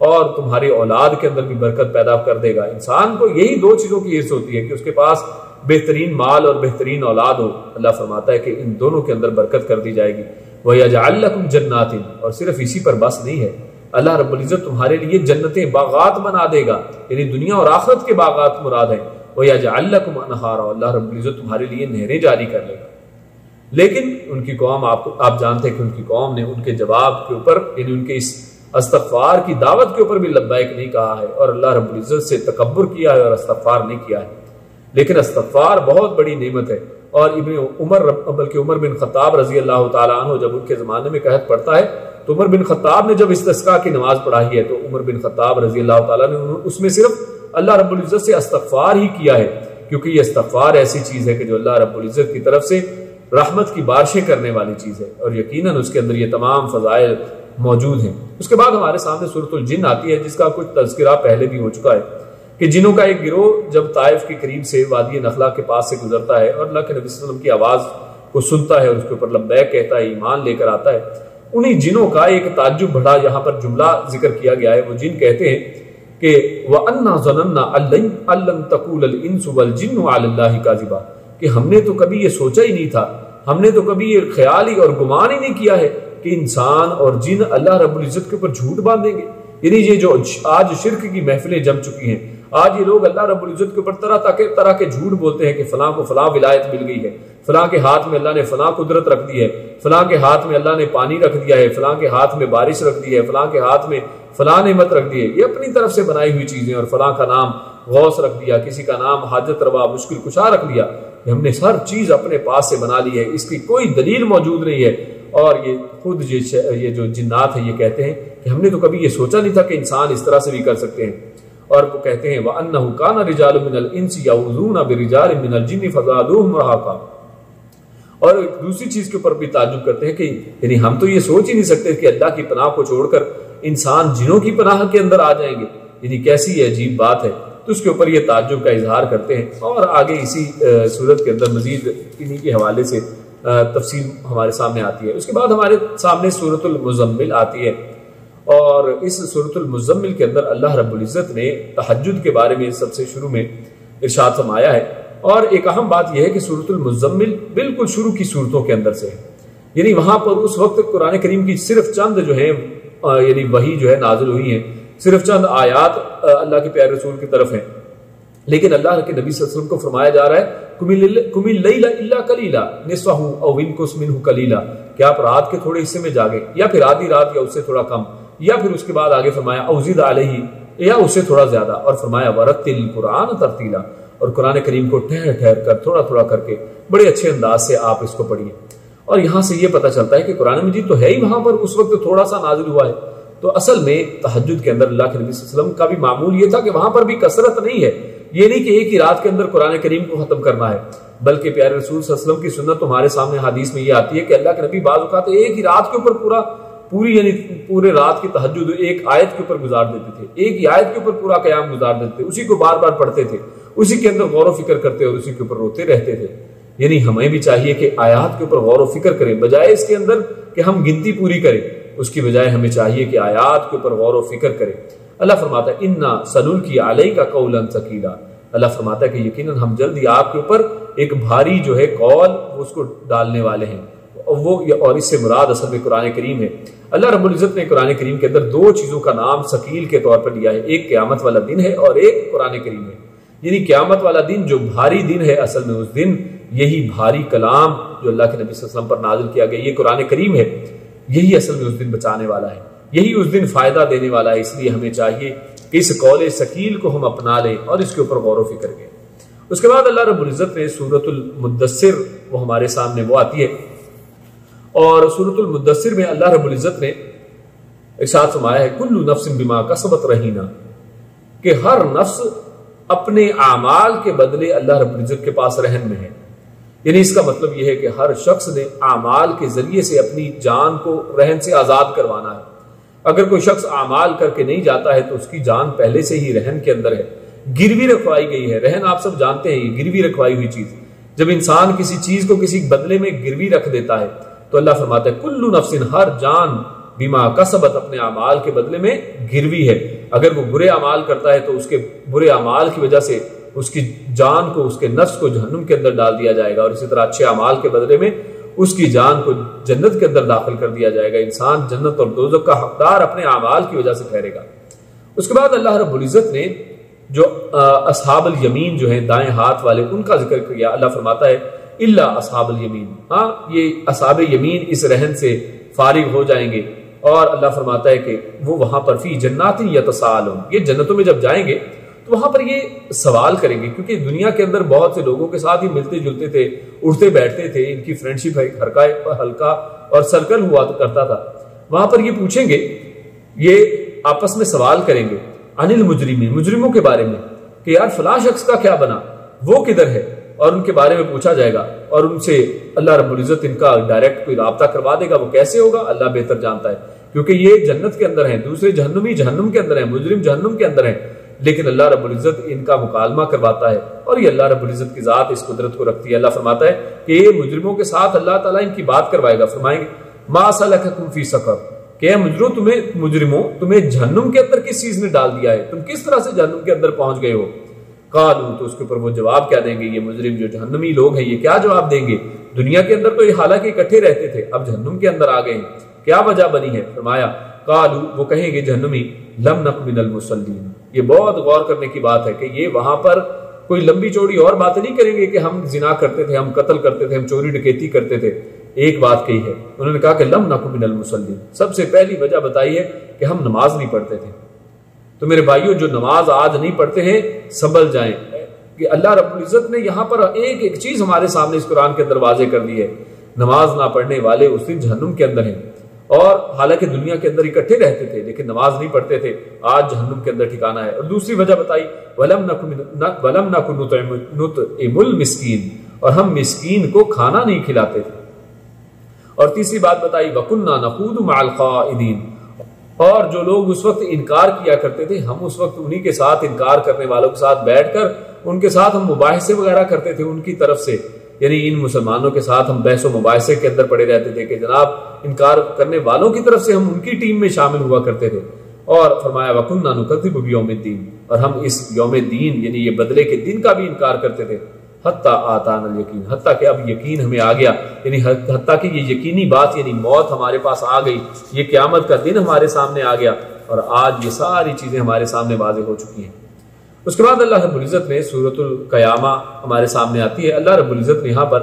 اور تمہاری اولاد کے اندر بھی برکت پیدا کر دے گا. انسان کو یہی دو چیزوں کی حرص ہوتی ہے کہ اس کے پاس بہترین مال اور بہترین اولاد ہو. اللہ فرماتا ہے کہ ان دونوں کے اندر برکت کر دی جائے گی. وَيَجْعَلْ لَكُمْ جَنَّاتٍ، اور صرف اسی پر بس نہیں ہے، اللہ رب العزت تمہارے لیے جنتیں، باغات بنا دے گا، یعنی دنیا اور آخرت کے باغات مراد ہیں. وَيَجْعَلْ لَكُمْ أَنْهَارًا، اللہ رب العزت تمہارے لیے نہریں جاری کر لے گا. لیکن ان کی قوم، آپ جانتے ہیں کہ ان کی قوم نے ان کے جواب کے اوپر، یعنی ان کے اس استغفار کی دعوت کے اوپر بھی لبیک نہیں کہا ہے، اور اللہ رب العزت سے تکبر کیا ہے اور استغفار نہیں کیا ہے. لیکن استغفار بہت بڑی نعمت ہے. اور بلکہ عمر بن خطاب رضی اللہ تعالیٰ عنہ جب ان کے زمانے میں قحط پڑتا ہے، تو عمر بن خطاب نے جب استسقاء کی نماز پڑھائی ہے، تو عمر بن خطاب رضی اللہ تعالیٰ نے اس میں صرف اللہ رب العزت سے استغفار ہی کیا ہے، کیونکہ یہ استغفار ایسی چیز ہے کہ جو اللہ رب العزت کی طرف سے رحمت کی بارشیں کرنے والی چیز ہے، اور یقیناً اس کے اندر یہ تمام فضائل موجود ہیں. اس کے بعد ہمارے سامنے سورۃ الجن آتی ہے، جس کا کچھ تذکرہ پہلے بھی ہو چکا ہے کہ جنوں کا ایک گروہ جب طائف کے قریب سے وادی نخلا کے پاس سے گزرتا ہے اور اللہ کے نبی صلی اللہ علیہ وسلم کی آواز کو سنتا ہے اور اس کے اوپر لبیک کہتا ہے، ایمان لے کر آتا ہے، انہی جنوں کا ایک تعجب بڑا یہاں پر جملہ ذکر کیا گیا ہے. وہ جن کہتے ہیں کہ وَأَنَّا ظَنَنَّا أَلَّن تَقُولَ الْإِنسُ وَالْجِنُّ عَلَى اللَّهِ كَاذِبًا، کہ ہم نے تو کبھی یہ سوچا ہی نہیں تھا، ہم نے تو کبھی یہ خیال ہی اور گمان ہی نہیں کیا ہے کہ انسان اور جن اللہ رب العزت کے اوپر جھوٹ باندھیں گے. یعنی یہ جو آج شرک کی محفلیں جم چکی ہیں، آج یہ لوگ اللہ رب العزت کے اوپر طرح کے جھوٹ بولتے ہیں کہ فلاں کو فلاں ولایت مل گئی ہے، فلاں کے ہاتھ میں اللہ نے فلاں قدرت رکھ دی ہے، فلاں کے ہاتھ میں اللہ نے پانی رکھ دیا ہے، فلاں کے ہاتھ میں بارش رکھ دی ہے، فلاں کے ہاتھ میں فلاں نعمت رکھ دی ہے، یہ اپنی طرف سے بنائی ہوئی چیزیں، اور فلاں کا نام غوث رکھ دیا، کسی کا نام حاجت روا مشکل کشا رکھ لیا، ہم نے ہر چیز اپنے پاس سے بنا لی ہے، اس کی کوئی دلیل موجود نہیں ہے۔ اور یہ خود یہ جو جنات ہیں یہ کہتے ہیں کہ ہم نے تو کبھی یہ سوچا نہیں تھا کہ انسان اس طرح سے بھی کر سکتے ہیں، اور وہ کہتے ہیں وَأَنَّهُ كَانَ رِجَالٌ مِّنَ الْإِنسِ يَعُوذُونَ بِرِجَالٍ مِّنَ الْجِنِّ فَزَادُوهُمْ رَهَقًا۔ اور دوسری چیز کے اوپر بھی تعجب کرتے ہیں کہ یعنی ہم تو یہ سوچ ہی نہیں سکتے کہ اللہ کی پناہ کو چھوڑ کر انسان جنوں کی پناہ کے اندر آ جائیں گے، یعنی کیسی یہ عجیب بات ہے۔ تو اس کے اوپر یہ تعجب کا اظہار کرتے ہیں، اور آگے اسی صورت کے اندر مزید انہی کے حوالے سے تفصیل ہمارے سامنے آتی ہے۔ اس کے بعد ہمارے سامنے سورۃ المزمل آتی ہے، اور اس سورۃ المزمل کے اندر اللہ رب العزت نے تہجد کے بارے میں سب سے شروع میں ارشاد فرمایا ہے، اور ایک اہم بات یہ ہے کہ سورۃ المزمل بالکل شروع کی صورتوں کے اندر سے ہے، یعنی وہاں پر اس وقت قرآن کریم کی صرف چند جو ہیں یعنی وحی جو ہے نازل ہوئی ہیں، صرف چند آیات اللہ کے پیارے رسول کی طرف ہیں، لیکن اللہ کے نبی صلی اللہ علیہ وسلم کو فرمایا جا رہا ہے قم اللیل الا قلیلا نصفہ او انقص منہ قلیلا، کہ آپ رات کے تھوڑے حصے میں جاگیں، یا پھر آدھی رات یا اس سے تھوڑا کم، یا پھر اس کے بعد آگے فرمایا او زد علیہ، یا اس سے تھوڑا زیادہ، اور فرمایا ورتل القرآن ترتیلا، اور قرآن کریم کو ٹھہر ٹھہر کر تھوڑا تھوڑا کر کے بڑے اچھے انداز سے آپ اس کو پڑھیے۔ اور یہاں سے یہ پتہ چلتا ہے کہ قرآن مجید تو ہے ہی وہاں پر اس وقت تھوڑا سا نازل ہوا ہے، تو اصل میں تہجد کے اندر اللہ کے نبی صلی اللہ علیہ وسلم کا بھی معمول یہ تھا کہ وہاں پر بھی کثرت نہیں ہے، یہ نہیں کہ ایک ہی رات کے اندر قرآن کریم کو ختم کرنا ہے، بلکہ پیارے رسول صلی اللہ علیہ وسلم کی سنت تمہارے سامنے حدیث میں یہ آتی ہے کہ اللہ کے نبی بعض اوقات ایک ہی رات کے اوپر پوری یعنی پورے رات کی تہجد ایک آیت کے اوپر گزار دیتے تھے، ایک ہی آیت کے اوپر پورا قیام گزار دیتے تھے، اسی کو بار بار پڑھتے تھے، اسی کے اندر غور و فکر کرتے اور اسی کے اوپر روتے رہتے تھے۔ یعنی ہمیں بھی چاہیے کہ آیات کے اوپر غور و فکر کریں، بجائے اس کے اندر کہ ہم گنتی پوری کریں، اس کی بجائے ہمیں چاہیے کہ آیات کے اوپر غور و فکر کریں۔ اللہ فرماتا ہے انا سنلقی علیک قولا ثقیلا، اللہ فرماتا ہے کہ یقیناً ہم جلدی آپ کے اوپر ایک بھاری جو ہے قول اس کو ڈالنے والے ہیں، اور اس سے مراد اصل میں قرآن کریم ہے۔ اللہ رب العزت نے قرآن کریم کے اندر دو چیزوں کا نام ثقیل کے طور پر لیا ہے، ایک قیامت والا دن ہے اور ایک قرآن کریم ہے۔ یعنی قیامت والا دن جو بھاری دن ہے، اصل میں اس دن یہی بھاری کلام جو اللہ کے نبی صلی اللہ علیہ وسلم پر نازل کیا گیا، یہ قرآن کریم ہے، یہی اصل میں اس دن بچانے والا ہے، یہی اس دن فائدہ دینے والا ہے۔ اس لیے ہمیں چاہیے کہ اس قول ثقیل کو ہم اپنا لیں اور اس کے اوپر غور و فکر کریں۔ اس کے بعد اللہ رب العزت نے سورۃ المدثر وہ ہمارے سامنے وہ آتی ہے، اور سورۃ المدثر میں اللہ رب العزت نے ارشاد فرمایا ہے کل نفس بما کسبت رہینہ، کہ ہر نفس اپنے اعمال کے بدلے اللہ رب العزت کے پاس رہن میں ہے۔ یعنی اس کا مطلب یہ ہے کہ ہر شخص نے اعمال کے ذریعے سے اپنی جان کو رہن سے آزاد کروانا ہے۔ اگر کوئی شخص اعمال کر کے نہیں جاتا ہے تو اس کی جان پہلے سے ہی رہن کے اندر ہے، گروی رکھوائی گئی ہے۔ رہن آپ سب جانتے ہیں، یہ گروی رکھوائی ہوئی چیز، جب انسان کسی چیز کو کسی بدلے میں گروی رکھ دیتا ہے تو اللہ فرماتا ہے کل نفس، ہر جان بما کسبت، اپنے اعمال کے بدلے میں گروی ہے۔ اگر وہ برے اعمال کرتا ہے تو اس کے برے اعمال کی وجہ سے اس کی جان کو، اس کے نفس کو جہنم کے اندر ڈال دیا جائے گا، اور اسی طرح اچھے اعمال کے بدلے میں اس کی جان کو جنت کے اندر داخل کر دیا جائے گا۔ انسان جنت اور دوزخ کا حقدار اپنے اعمال کی وجہ سے ٹھہرے گا۔ اس کے بعد اللہ رب العزت نے جو اصحاب الیمین جو ہیں دائیں ہاتھ والے، ان کا ذکر کیا۔ اللہ فرماتا ہے الا اصحاب الیمین، ہاں یہ اصحاب یمین اس رہن سے فارغ ہو جائیں گے، اور اللہ فرماتا ہے کہ وہ وہاں پر فی جنات یتساءلون، یہ جنتوں میں جب جائیں گے تو وہاں پر یہ سوال کریں گے، کیونکہ دنیا کے اندر بہت سے لوگوں کے ساتھ ہی ملتے جلتے تھے، اٹھتے بیٹھتے تھے، ان کی فرینڈشپ ہلکا اور سرکل ہوا کرتا تھا۔ وہاں پر یہ پوچھیں گے، یہ آپس میں سوال کریں گے عن المجرمین، مجرموں کے بارے میں، کہ یار فلاں شخص کا کیا بنا، وہ کدھر ہے، اور ان کے بارے میں پوچھا جائے گا، اور ان سے اللہ رب العزت ان کا ڈائریکٹ کوئی رابطہ کروا دے گا۔ وہ کیسے ہوگا اللہ بہتر جانتا ہے، کیونکہ یہ جنت کے اندر ہیں، دوسرے جہنمی جہنم کے اندر ہیں، مجرم جہنم کے اندر ہیں، لیکن اللہ رب العزت ان کا مکالمہ کرواتا ہے، اور یہ اللہ رب العزت کی ذات اس قدرت کو رکھتی ہے۔ اللہ فرماتا ہے کہ یہ مجرموں کے ساتھ اللہ تعالیٰ ان کی بات کروائے گا، فرمائیں گے ما سلککم فی سقر، کہ اے مجرموں تمہیں جہنم کے اندر کس چیز نے ڈال دیا ہے، تم کس طرح سے جہنم کے اندر پہنچ گئے ہو۔ قالوا، تو اس کے اوپر وہ جواب کیا دیں گے، یہ مجرم جو جہنمی لوگ ہیں یہ کیا جواب دیں گے، دنیا کے اندر تو یہ حالانکہ اکٹھے رہتے تھے، اب جہنم کے اندر آ گئے ہیں، کیا وجہ بنی ہے؟ فرمایا قالوا، وہ کہیں گے جہنمی لم نک من المصلین، یہ بہت غور کرنے کی بات ہے کہ یہ وہاں پر کوئی لمبی چوڑی اور باتیں نہیں کریں گے کہ ہم زنا کرتے تھے، ہم قتل کرتے تھے، ہم چوری ڈکیتی کرتے تھے. ایک بات کہی ہے انہوں نے کہا کہ لم نکن من المصلین. سب سے پہلی وجہ بتائی ہے کہ ہم نماز نہیں پڑھتے تھے. تو میرے بھائیوں جو نماز آج نہیں پڑھتے ہیں سنبھل جائیں کہ اللہ رب العزت نے یہاں پر ایک ایک چیز ہمارے سامنے اس قرآن کے اندر واضح کر دی ہے. نماز نہ پڑھنے والے اس دن جہنم کے اندر ہیں، اور حالانکہ دنیا کے اندر اکٹھے رہتے تھے لیکن نماز نہیں پڑھتے تھے، آج جہنم کے اندر ٹھکانہ ہے. اور دوسری وجہ بتائی وَلَمْ نَكُن نُطْعِمُ الْمِسْكِينَ، اور ہم مسکین کو کھانا نہیں کھلاتے تھے. اور تیسری بات بتائی وَكُنَّا نَخُوضُ مَعَ الْخَائِضِينَ، اور جو لوگ اس وقت انکار کیا کرتے تھے ہم اس وقت انہی کے ساتھ، انکار کرنے والوں کے ساتھ بیٹھ کر ان کے ساتھ ہم مباحثے وغیرہ کرتے تھے ان کی طرف سے. یعنی ان مسلمانوں کے ساتھ ہم بحث و مباحثے کے اندر پڑے رہتے تھے کہ جناب انکار کرنے والوں کی طرف سے ہم ان کی ٹیم میں شامل ہوا کرتے تھے. اور فرمایا وَكُنَّا نُكَذِّبُ بِيَوْمِ الدِّينِ، اور ہم اس یوم دین یعنی یہ بدلے کے دن کا بھی انکار کرتے تھے. حتیٰ آتانا الیقین، حتیٰ کہ اب یقین ہمیں آ گیا، یعنی حتیٰ کہ یہ یقینی بات یعنی موت ہمارے پاس آ گئی، یہ قیامت کا دن ہمارے سامنے آ گیا، اور آج یہ ساری چیزیں ہمارے سامنے واضح ہو چکی ہیں. اس کے بعد اللہ رب العزت نے سورۃ القیامہ ہمارے سامنے آتی ہے. اللہ رب العزت نے یہاں پر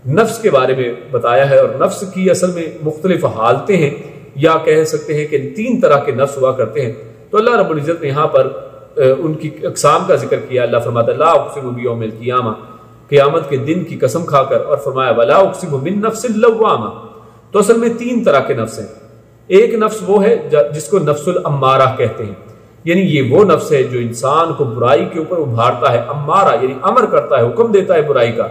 نفس کے بارے میں بتایا ہے، اور نفس کی اصل میں مختلف حالتیں ہیں، یا کہہ سکتے ہیں کہ 3 طرح کے نفس ہوا کرتے ہیں. تو اللہ رب العزت نے یہاں پر ان کی اقسام کا ذکر کیا. اللہ فرماتا ہے لا اقسم بیوم القیامہ، قیامت کے دن کی قسم کھا کر، اور فرمایا ولا اقسم بالنفس اللوامہ. تو اصل میں 3 طرح کے نفس ہیں. ایک نفس وہ ہے جس کو نفس الامارہ کہتے ہیں، یعنی یہ وہ نفس ہے جو انسان کو برائی کے اوپر ابھارتا ہے. امارہ یعنی امر کرتا ہے، حکم دیتا ہے برائی کا.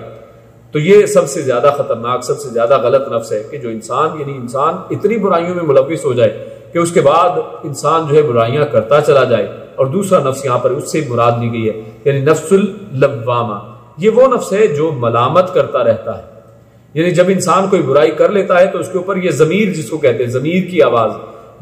تو یہ سب سے زیادہ خطرناک، سب سے زیادہ غلط نفس ہے کہ جو انسان اتنی برائیوں میں ملوث ہو جائے کہ اس کے بعد انسان جو ہے برائیاں کرتا چلا جائے. اور دوسرا نفس یہاں پر اس سے مراد لی گئی ہے یعنی نفس اللوامہ. یہ وہ نفس ہے جو ملامت کرتا رہتا ہے، یعنی جب انسان کوئی برائی کر لیتا ہے تو اس کے اوپر یہ ضمیر جس کو کہتے ہیں، ضمیر کی آواز،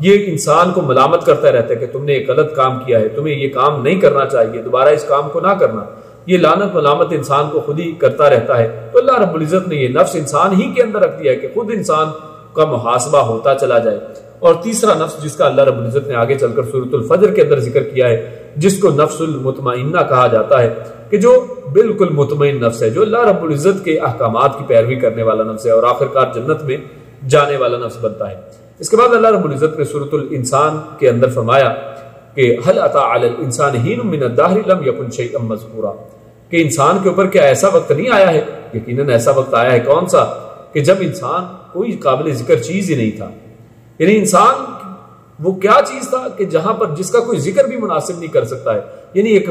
یہ انسان کو ملامت کرتا رہتا ہے کہ تم نے ایک غلط کام کیا ہے، تمہیں یہ کام نہیں کرنا چاہیے، دوبارہ اس کام کو نہ کرنا. یہ لعنت ملامت انسان کو خود ہی کرتا رہتا ہے. تو اللہ رب العزت نے یہ نفس انسان ہی کے اندر رکھ دیا ہے کہ خود انسان کا محاسبہ ہوتا چلا جائے. اور تیسرا نفس جس کا اللہ رب العزت نے آگے چل کر سورۃ الفجر کے اندر ذکر کیا ہے، جس کو نفس المطمئنہ کہا جاتا ہے، کہ جو بالکل مطمئن نفس ہے، جو اللہ رب العزت کے احکامات کی پیروی کرنے والا نفس ہے، اور آخرکار جنت میں جانے والا نفس بنتا ہے. اس کے بعد اللہ رب العزت نے سورۃ الانسان کے اندر فرمایا کہ هل اتى على الانسان حين من الدهر لم يكن شيئا مذكورا، کہ انسان کے اوپر کیا ایسا وقت نہیں آیا ہے؟ یقیناً ایسا وقت آیا ہے. کون سا؟ کہ جب انسان کوئی قابل ذکر چیز ہی نہیں تھا. یعنی انسان وہ کیا چیز تھا کہ جہاں پر جس کا کوئی ذکر بھی مناسب نہیں کر سکتا ہے. یعنی ایک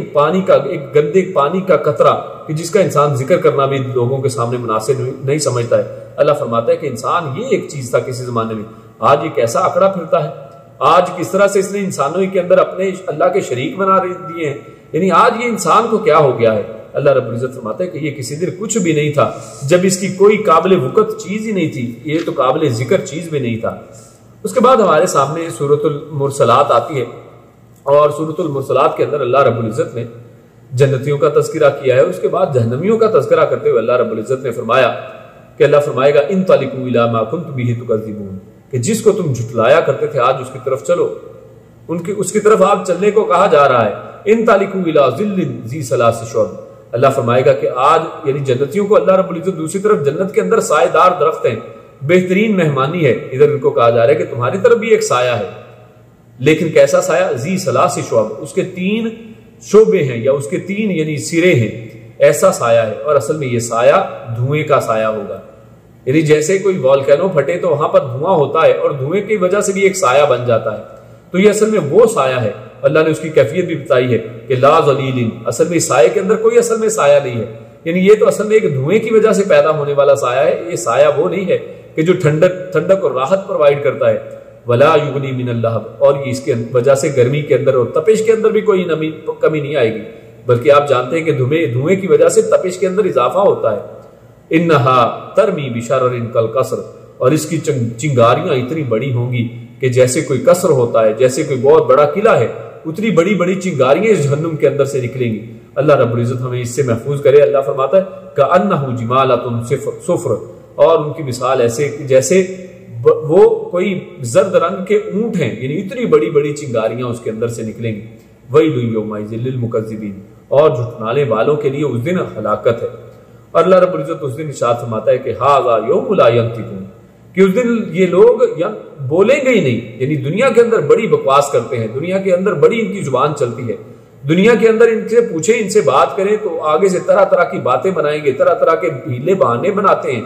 گندے پانی کا قطرہ کہ جس کا انسان ذکر کرنا بھی لوگوں کے سامنے مناسب نہیں سمجھتا ہے. اللہ فرماتا ہے کہ انسان یہ ایک چیز تھا کسی زمانے میں، آج یہ کیسا اکڑا پھرتا ہے. آج کس طرح سے اس نے انسانوں کے اندر اپنے اللہ کے شریک بنا دیے ہیں. یعنی آج یہ انسان کو کیا ہو گیا ہے. اللہ رب العزت فرماتا ہے کہ یہ کسی دن کچھ بھی نہیں تھا جب اس کی کوئی قابل وقت چیز ہی نہیں تھی، یہ تو قابل ذکر چیز بھی نہیں تھا. اس کے بعد ہمارے سامنے سورۃ المرسلات آتی ہے، اور سورۃ المرسلات کے اندر اللہ رب العزت نے جنتیوں کا تذکرہ کیا ہے. اس کے بعد جہنمیوں کا تذکرہ کرتے ہوئے اللہ رب العزت نے فرمایا کہ اللہ فرمائے گا انطلقوا الی ما کنتم بہ تکذبون، کہ جس کو تم جھٹلایا کرتے تھے آج اس کی طرف چلو. اس کی طرف آپ چلنے کو کہا جا رہا ہے. انطلقوا الی ظل ذی ثلاث شعب، اللہ فرمائے گا کہ آج یعنی جنتیوں کو اللہ رب العزت دوسری طرف جنت کے اندر سائے دار درخت ہیں، بہترین مہمانی ہے. ادھر ان کو کہا جا رہا ہے کہ تمہاری طرف بھی ایک سایہ ہے، لیکن کیسا سایہ؟ ذی ثلاث شعب، اس کے 3 شعبے ہیں یا اس کے 3 یعنی سرے ہیں، ایسا سایہ ہے. اور اصل میں یہ سایہ دھوئیں کا سایہ ہوگا. یعنی جیسے کوئی والکینو پھٹے تو وہاں پر دھواں ہوتا ہے اور دھوئیں کی وجہ سے بھی ایک سایہ بن جاتا ہے. تو یہ اصل میں وہ سایہ ہے. اللہ نے اس کی کیفیت بھی بتائی ہے کہ لا ذلیل، اصل میں سایہ کے اندر کوئی اصل میں سایہ نہیں ہے. یعنی یہ تو اصل میں ایک دھوئیں کی وجہ سے پیدا ہونے والا سایہ ہے. یہ سایہ وہ نہیں ہے کہ جو ٹھنڈک اور راحت پرووائڈ کرتا ہے. ولا یغنی من اللہب، اور یہ اس کی وجہ سے گرمی کے اندر اور تپش کے اندر بھی کوئی کمی نہیں آئے گی، بلکہ آپ جانتے ہیں کہ دھوئیں کی وجہ سے تپش کے اندر اضافہ ہوتا ہے. انہا ترمی بشرر کالقصر، اور اس کی چنگاریاں اتنی بڑی ہوں گی کہ جیسے کوئی قصر ہوتا ہے، جیسے کوئی بہت بڑا قلعہ ہے، اتنی بڑی بڑی چنگاریاں اس جہنم کے اندر سے نکلیں گی. اللہ رب العزت ہمیں اس سے محفوظ کرے. اللہ فرماتا ہے کأنہ جمالۃ صفر، اور ان کی مثال ایسے جیسے وہ کوئی زرد رنگ کے اونٹ ہیں، یعنی اتنی بڑی بڑی چنگاریاں اس کے اندر سے نکلیں گی. ویل یومئذ للمکذبین، اور جھٹلانے والوں کے لیے اس دن ہلاکت ہے۔ اور اللہ رب العزت اس دن ارشاد فرماتا ہے کہ ھذا یوم لا ینطقون، کہ اس دن یہ لوگ بولیں گے ہی نہیں، یعنی دنیا کے اندر بڑی بکواس کرتے ہیں، دنیا کے اندر بڑی ان کی زبان چلتی ہے، دنیا کے اندر ان سے پوچھیں، ان سے بات کریں تو آگے سے طرح طرح کی باتیں بنائیں گے، طرح طرح کے ہیلے بہانے بناتے ہیں۔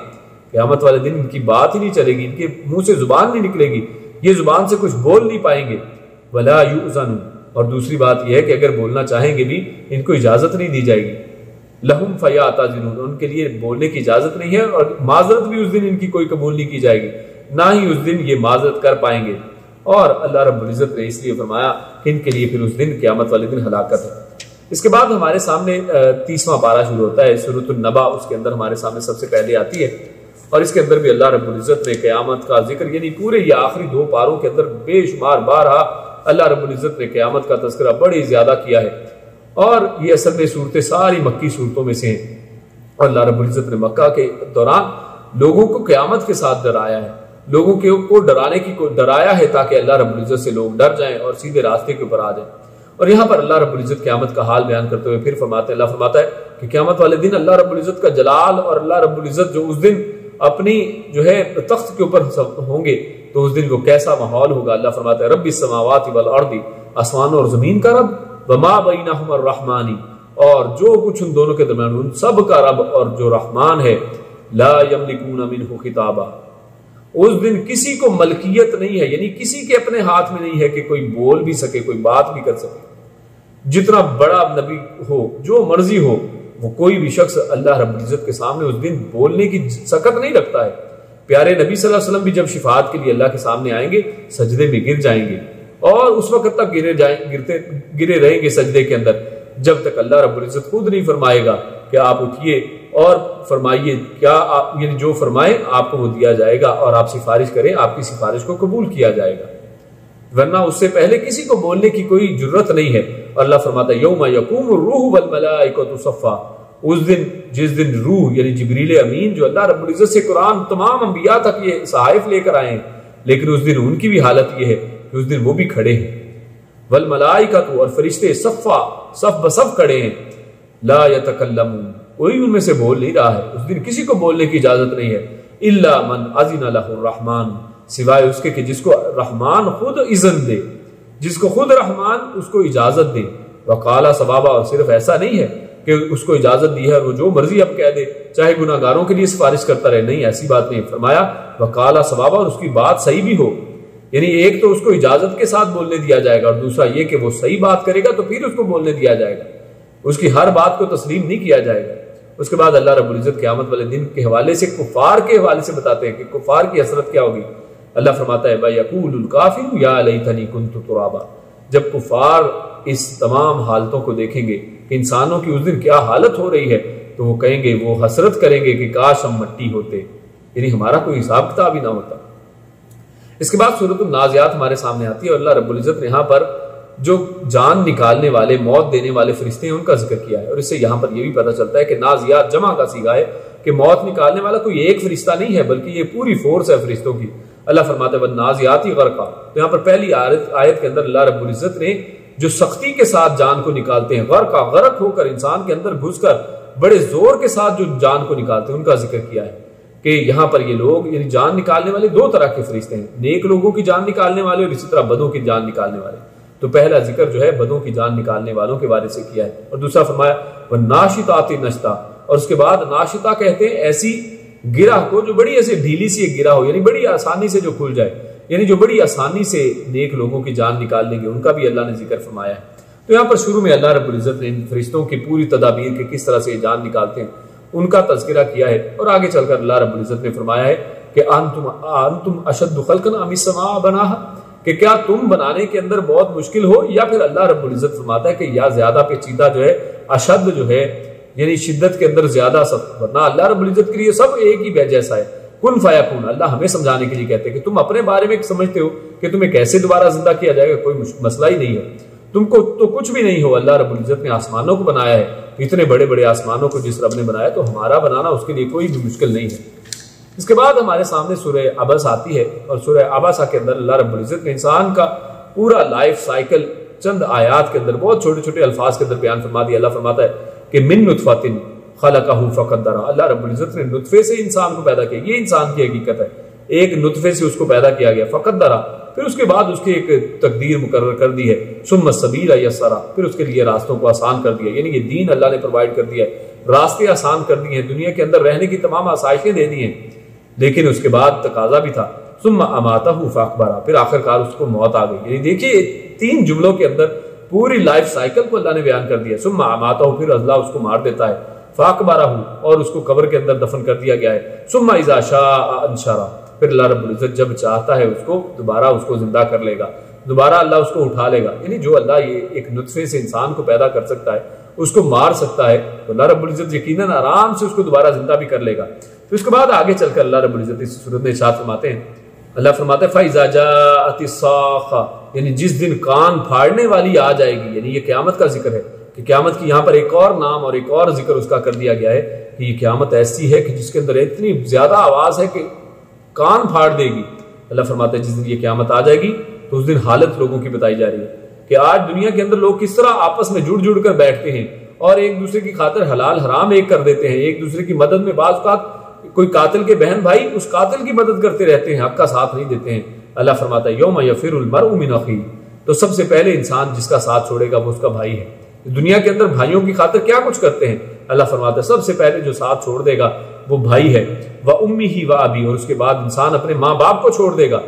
قیامت والے دن ان کی بات ہی نہیں چلے گی، ان کے منہ سے زبان نہیں نکلے گی، یہ زبان سے کچھ بول نہیں پائیں گے۔ ولا یؤذن، اور دوسری بات یہ ہے کہ اگر بولنا چاہیں گے بھی ان کو اجازت نہیں دی جائے گی۔ لہم فیعتذرون، ان کے لیے بولنے کی اجازت نہیں ہے، اور معذرت بھی اس دن ان کی کوئی قبول نہیں کی جائے گی، نہ ہی اس دن یہ معذرت کر پائیں گے۔ اور اللہ رب العزت نے اس لیے فرمایا کہ ان کے لیے پھر اس دن قیامت والے دن ہلاکت ہے۔ اس کے بعد ہمارے سامنے 30واں پارہ شروع ہوتا ہے، سورۃ النبا اس کے اندر ہمارے سامنے سب سے پہلے آتی ہے، اور اس کے اندر بھی اللہ رب العزت نے قیامت کا ذکر، یعنی پورے یہ آخری 2 پاروں کے اندر بے شمار بارہا اللہ رب العزت نے قیامت کا تذکرہ بڑی زیادہ کیا ہے۔ اور یہ اصل میں صورتیں ساری مکی صورتوں میں سے ہیں، اور اللہ رب العزت نے مکہ کے دوران لوگوں کو قیامت کے ساتھ ڈرایا ہے، لوگوں کو ڈرانے کی ڈرایا ہے تاکہ اللہ رب العزت سے لوگ ڈر جائیں اور سیدھے راستے کے اوپر آ جائیں۔ اور یہاں پر اللہ رب العزت قیامت کا حال بیان کرتے ہوئے پھر اللہ فرماتا ہے کہ قیامت والے دن اللہ رب العزت کا جلال، اور اللہ رب العزت جو اس دن اپنی جو ہے تخت کے اوپر ہوں گے تو اس دن کو کیسا ماحول ہوگا۔ اللہ فرماتا ہے رب السماوات والارض، آسمانوں اور زمین کا رب، وما بینہما الرحمن، اور جو کچھ ان دونوں کے درمیان ان سب کا رب اور جو رحمان ہے، لا یملکون منہ خطابا، اس دن کسی کو ملکیت نہیں ہے، یعنی کسی کے اپنے ہاتھ میں نہیں ہے کہ کوئی بول بھی سکے، کوئی بات بھی کر سکے، جتنا بڑا نبی ہو، جو مرضی ہو، وہ کوئی بھی شخص اللہ رب العزت کے سامنے اس دن بولنے کی سکت نہیں رکھتا ہے۔ پیارے نبی صلی اللہ علیہ وسلم بھی جب شفاعت کے لیے اللہ کے سامنے آئیں گے سجدے میں گر جائیں گے، اور اس وقت تک گرے رہیں گے سجدے کے اندر جب تک اللہ رب العزت خود نہیں فرمائے گا کہ آپ اٹھیے اور فرمائیے، کیا یعنی جو فرمائے آپ کو وہ دیا جائے گا، اور آپ سفارش کریں آپ کی سفارش کو قبول کیا جائے گا، ورنہ اس سے پہلے کسی کو بولنے کی کوئی جرت نہیں ہے۔ اور اللہ فرماتا ہے یوم یقوم الروح والملائکۃ صفا، اس دن جس دن روح یعنی جبریل امین جو اللہ رب العزت سے قرآن تمام انبیاء تک یہ صحائف لے کر آئے ہیں، لیکن اس دن ان کی بھی حالت یہ ہے کہ اس دن وہ بھی کھڑے ہیں، والملائکۃ، اور فرشتے صفا، صف بصف کھڑے ہیں، لا یتکلمون، کوئی ان میں سے بول نہیں رہا ہے، اس دن کسی کو بولنے کی اجازت نہیں ہے، الا من اذن لہ الرحمن، سوائے اس کے کہ جس کو رحمان خود اذن دے، جس کو خود رحمان اس کو اجازت دے، وقال صوابا، اور صرف ایسا نہیں ہے کہ اس کو اجازت دی ہے اور وہ جو مرضی اب کہہ دے چاہے گناہگاروں کے لیے سفارش کرتا رہے، نہیں، ایسی بات نہیں، فرمایا وقال صوابا، اور اس کی بات صحیح بھی ہو، یعنی ایک تو اس کو اجازت کے ساتھ بولنے دیا جائے گا، اور دوسرا یہ کہ وہ صحیح بات کرے گا تو پھر اس کو بولنے دیا جائے گا، اس کی ہر بات کو تسلیم نہیں کیا جائے گا۔ اس کے بعد اللہ رب العزت قیامت والے دن کے حوالے سے کفار کے حوالے سے بتاتے ہیں کہ کفار کی حسرت کیا ہوگی۔ اللہ فرماتا ہے وَيَقُولُ الْكَافِرُ يَا لَيْتَنِي كُنْتُ تُرَابًا، جب کفار اس تمام حالتوں کو دیکھیں گے کہ انسانوں کی اس دن کیا حالت ہو رہی ہے تو وہ کہیں گے، وہ حسرت کریں گے کہ کاش ہم مٹی ہوتے، یعنی ہمارا کوئی حساب کتاب ہی نہ ہوتا۔ اس کے بعد سورۃ النازعات ہمارے سامنے آتی ہے، اور اللہ رب العزت نے یہاں پر جو جان نکالنے والے، موت دینے والے فرشتے ہیں ان کا ذکر کیا ہے، اور اس سے یہاں پر یہ بھی پتہ چلتا ہے کہ نازعات جمع کا صیغہ ہے کہ موت نکالنے والا کوئی ایک فرشتہ نہیں ہے بلکہ یہ پوری فورس ہے فرشتوں کی۔ اللہ فرماتا ہے والنازعات غرقا، تو یہاں پر پہلی آیت کے اندر اللہ رب العزت نے جو سختی کے ساتھ جان کو نکالتے ہیں، غرقا، غرق ہو کر انسان کے اندر گھس کر بڑے زور کے ساتھ جو جان کو نکالتے ہیں ان کا ذکر کیا ہے کہ یہاں پر یہ لوگ یعنی جان نکالنے والے 2 طرح کے فرشتے ہیں، نیک لوگوں کی جان نکالنے والے اور اسی طرح بدوں کی جان نکالنے والے۔ تو پہلا ذکر جو ہے بدوں کی جان نکالنے والوں کے بارے سے کیا ہے، اور دوسرا فرمایا والناشطات نشطا، اور اس کے بعد ناشطہ کہتے ہیں ایسی گرہ کو جو بڑی ایسے ڈھیلی سی ایک گرہ ہو، یعنی بڑی آسانی سے جو کھل جائے، یعنی جو بڑی آسانی سے نیک لوگوں کی جان نکال لیں گے، ان کا بھی اللہ نے ذکر فرمایا ہے۔ تو یہاں پر شروع میں اللہ رب العزت نے ان فرشتوں کی پوری تدابیر کے کس طرح سے جان نکالتے ہیں ان کا تذکرہ کیا ہے، اور آگے چل کر اللہ رب العزت نے فرمایا ہے کہ انتم اشد خلقا ام السماء بناها، کہ کیا تم بنانے کے اندر بہت مشکل ہو، یا پھر اللہ رب العزت فرماتا ہے کہ یا زیادہ پیچیدہ جو ہے، اشد جو ہے یعنی شدت کے اندر زیادہ سخت، ورنہ اللہ رب العزت کے لیے سب ایک ہی جیسا ہے، کن فیکون۔ اللہ ہمیں سمجھانے کے لیے کہتے ہیں کہ تم اپنے بارے میں سمجھتے ہو کہ تمہیں کیسے دوبارہ زندہ کیا جائے گا، کوئی مسئلہ ہی نہیں ہے، تم کو تو کچھ بھی نہیں ہو۔ اللہ رب العزت نے آسمانوں کو بنایا ہے، اتنے بڑے بڑے آسمانوں کو جس رب نے بنایا تو ہمارا بنانا اس کے لیے کوئی بھی مشکل نہیں ہے۔ اس کے بعد ہمارے سامنے سورہ عبس آتی ہے، اور سورہ عبس کے اندر اللہ رب العزت نے انسان کا پورا لائف سائیکل چند آیات کے اندر بہت چھوٹے چھوٹے الفاظ کے اندر بیان فرما دیا. اللہ فرماتا ہے کہ من نطفۃ خلقہ فقدر. اللہ رب العزت نے نطفے سے انسان کو پیدا کیا. یہ انسان کی حقیقت ہے, ایک نطفے سے اس کو پیدا کیا گیا. فقدر, پھر اس کے بعد اس کی ایک تقدیر مقرر کر دی ہے. ثم السبیل یسرا, پھر اس کے لیے راستوں کو آسان کر دیا. یعنی یہ دین اللہ نے پرووائڈ کر دیا ہے, راستے آسان کر دیے ہیں, دنیا کے اندر رہنے کی تمام آسائشیں دے دی ہیں. لیکن اس کے بعد تقاضا بھی تھا. ثم اماتہ فاقبرہ, پھر آخر کار اس کو موت آ گئی. یعنی دیکھیے 3 جملوں کے اندر پوری لائف سائیکل کو اللہ نے بیان کر دیا. ثم اماتہ, پھر اللہ اس کو مار دیتا ہے. فاقبرہ, اور اس کو قبر کے اندر دفن کر دیا گیا ہے. ثم اذا شاء انشرہ, پھر اللہ رب العزت جب چاہتا ہے اس کو دوبارہ اس کو زندہ کر لے گا, دوبارہ اللہ اس کو اٹھا لے گا. یعنی جو اللہ یہ ایک نطفے سے انسان کو پیدا کر سکتا ہے, اس کو مار سکتا ہے, تو اللہ رب العزت یقیناً آرام سے اس کو دوبارہ زندہ بھی کر لے گا. پھر اس کے بعد آگے چل کر اللہ رب العزت اس صورت میں ارشاد فرماتے ہیں, اللہ فرماتے ہیں فَإِذَا جَاءَتِ الصَّاخَّةُ, یعنی جس دن کان پھاڑنے والی آ جائے گی. یعنی یہ قیامت کا ذکر ہے کہ قیامت کی یہاں پر ایک اور نام اور ایک اور ذکر اس کا کر دیا گیا ہے کہ یہ قیامت ایسی ہے کہ جس کے اندر اتنی زیادہ آواز ہے کہ کان پھاڑ دے گی. اللہ فرماتے ہیں جس دن یہ قیامت آ جائے گی تو اس دن حالت لوگوں کی بتائی جا رہی ہے کہ آج دنیا کے اندر لوگ کس طرح آپس میں جڑ جڑ کر بیٹھتے ہیں اور ایک دوسرے کی خاطر حلال حرام ایک کر دیتے ہیں, ایک دوسرے کی مدد میں بعض اوقات کوئی قاتل کے بہن بھائی اس قاتل کی مدد کرتے رہتے ہیں, حق کا ساتھ نہیں دیتے ہیں. اللہ فرماتا ہے یوم یفر المرء من اخیہ, تو سب سے پہلے انسان جس کا ساتھ چھوڑے گا وہ اس کا بھائی ہے. دنیا کے اندر بھائیوں کی خاطر کیا کچھ کرتے ہیں, اللہ فرماتا ہے سب سے پہلے جو ساتھ چھوڑ دے گا وہ بھائی ہے. وَأُمِّهِ وَأَبِيهِ, اور اس کے بعد انسان اپنے ماں باپ کو چھوڑ دے گا,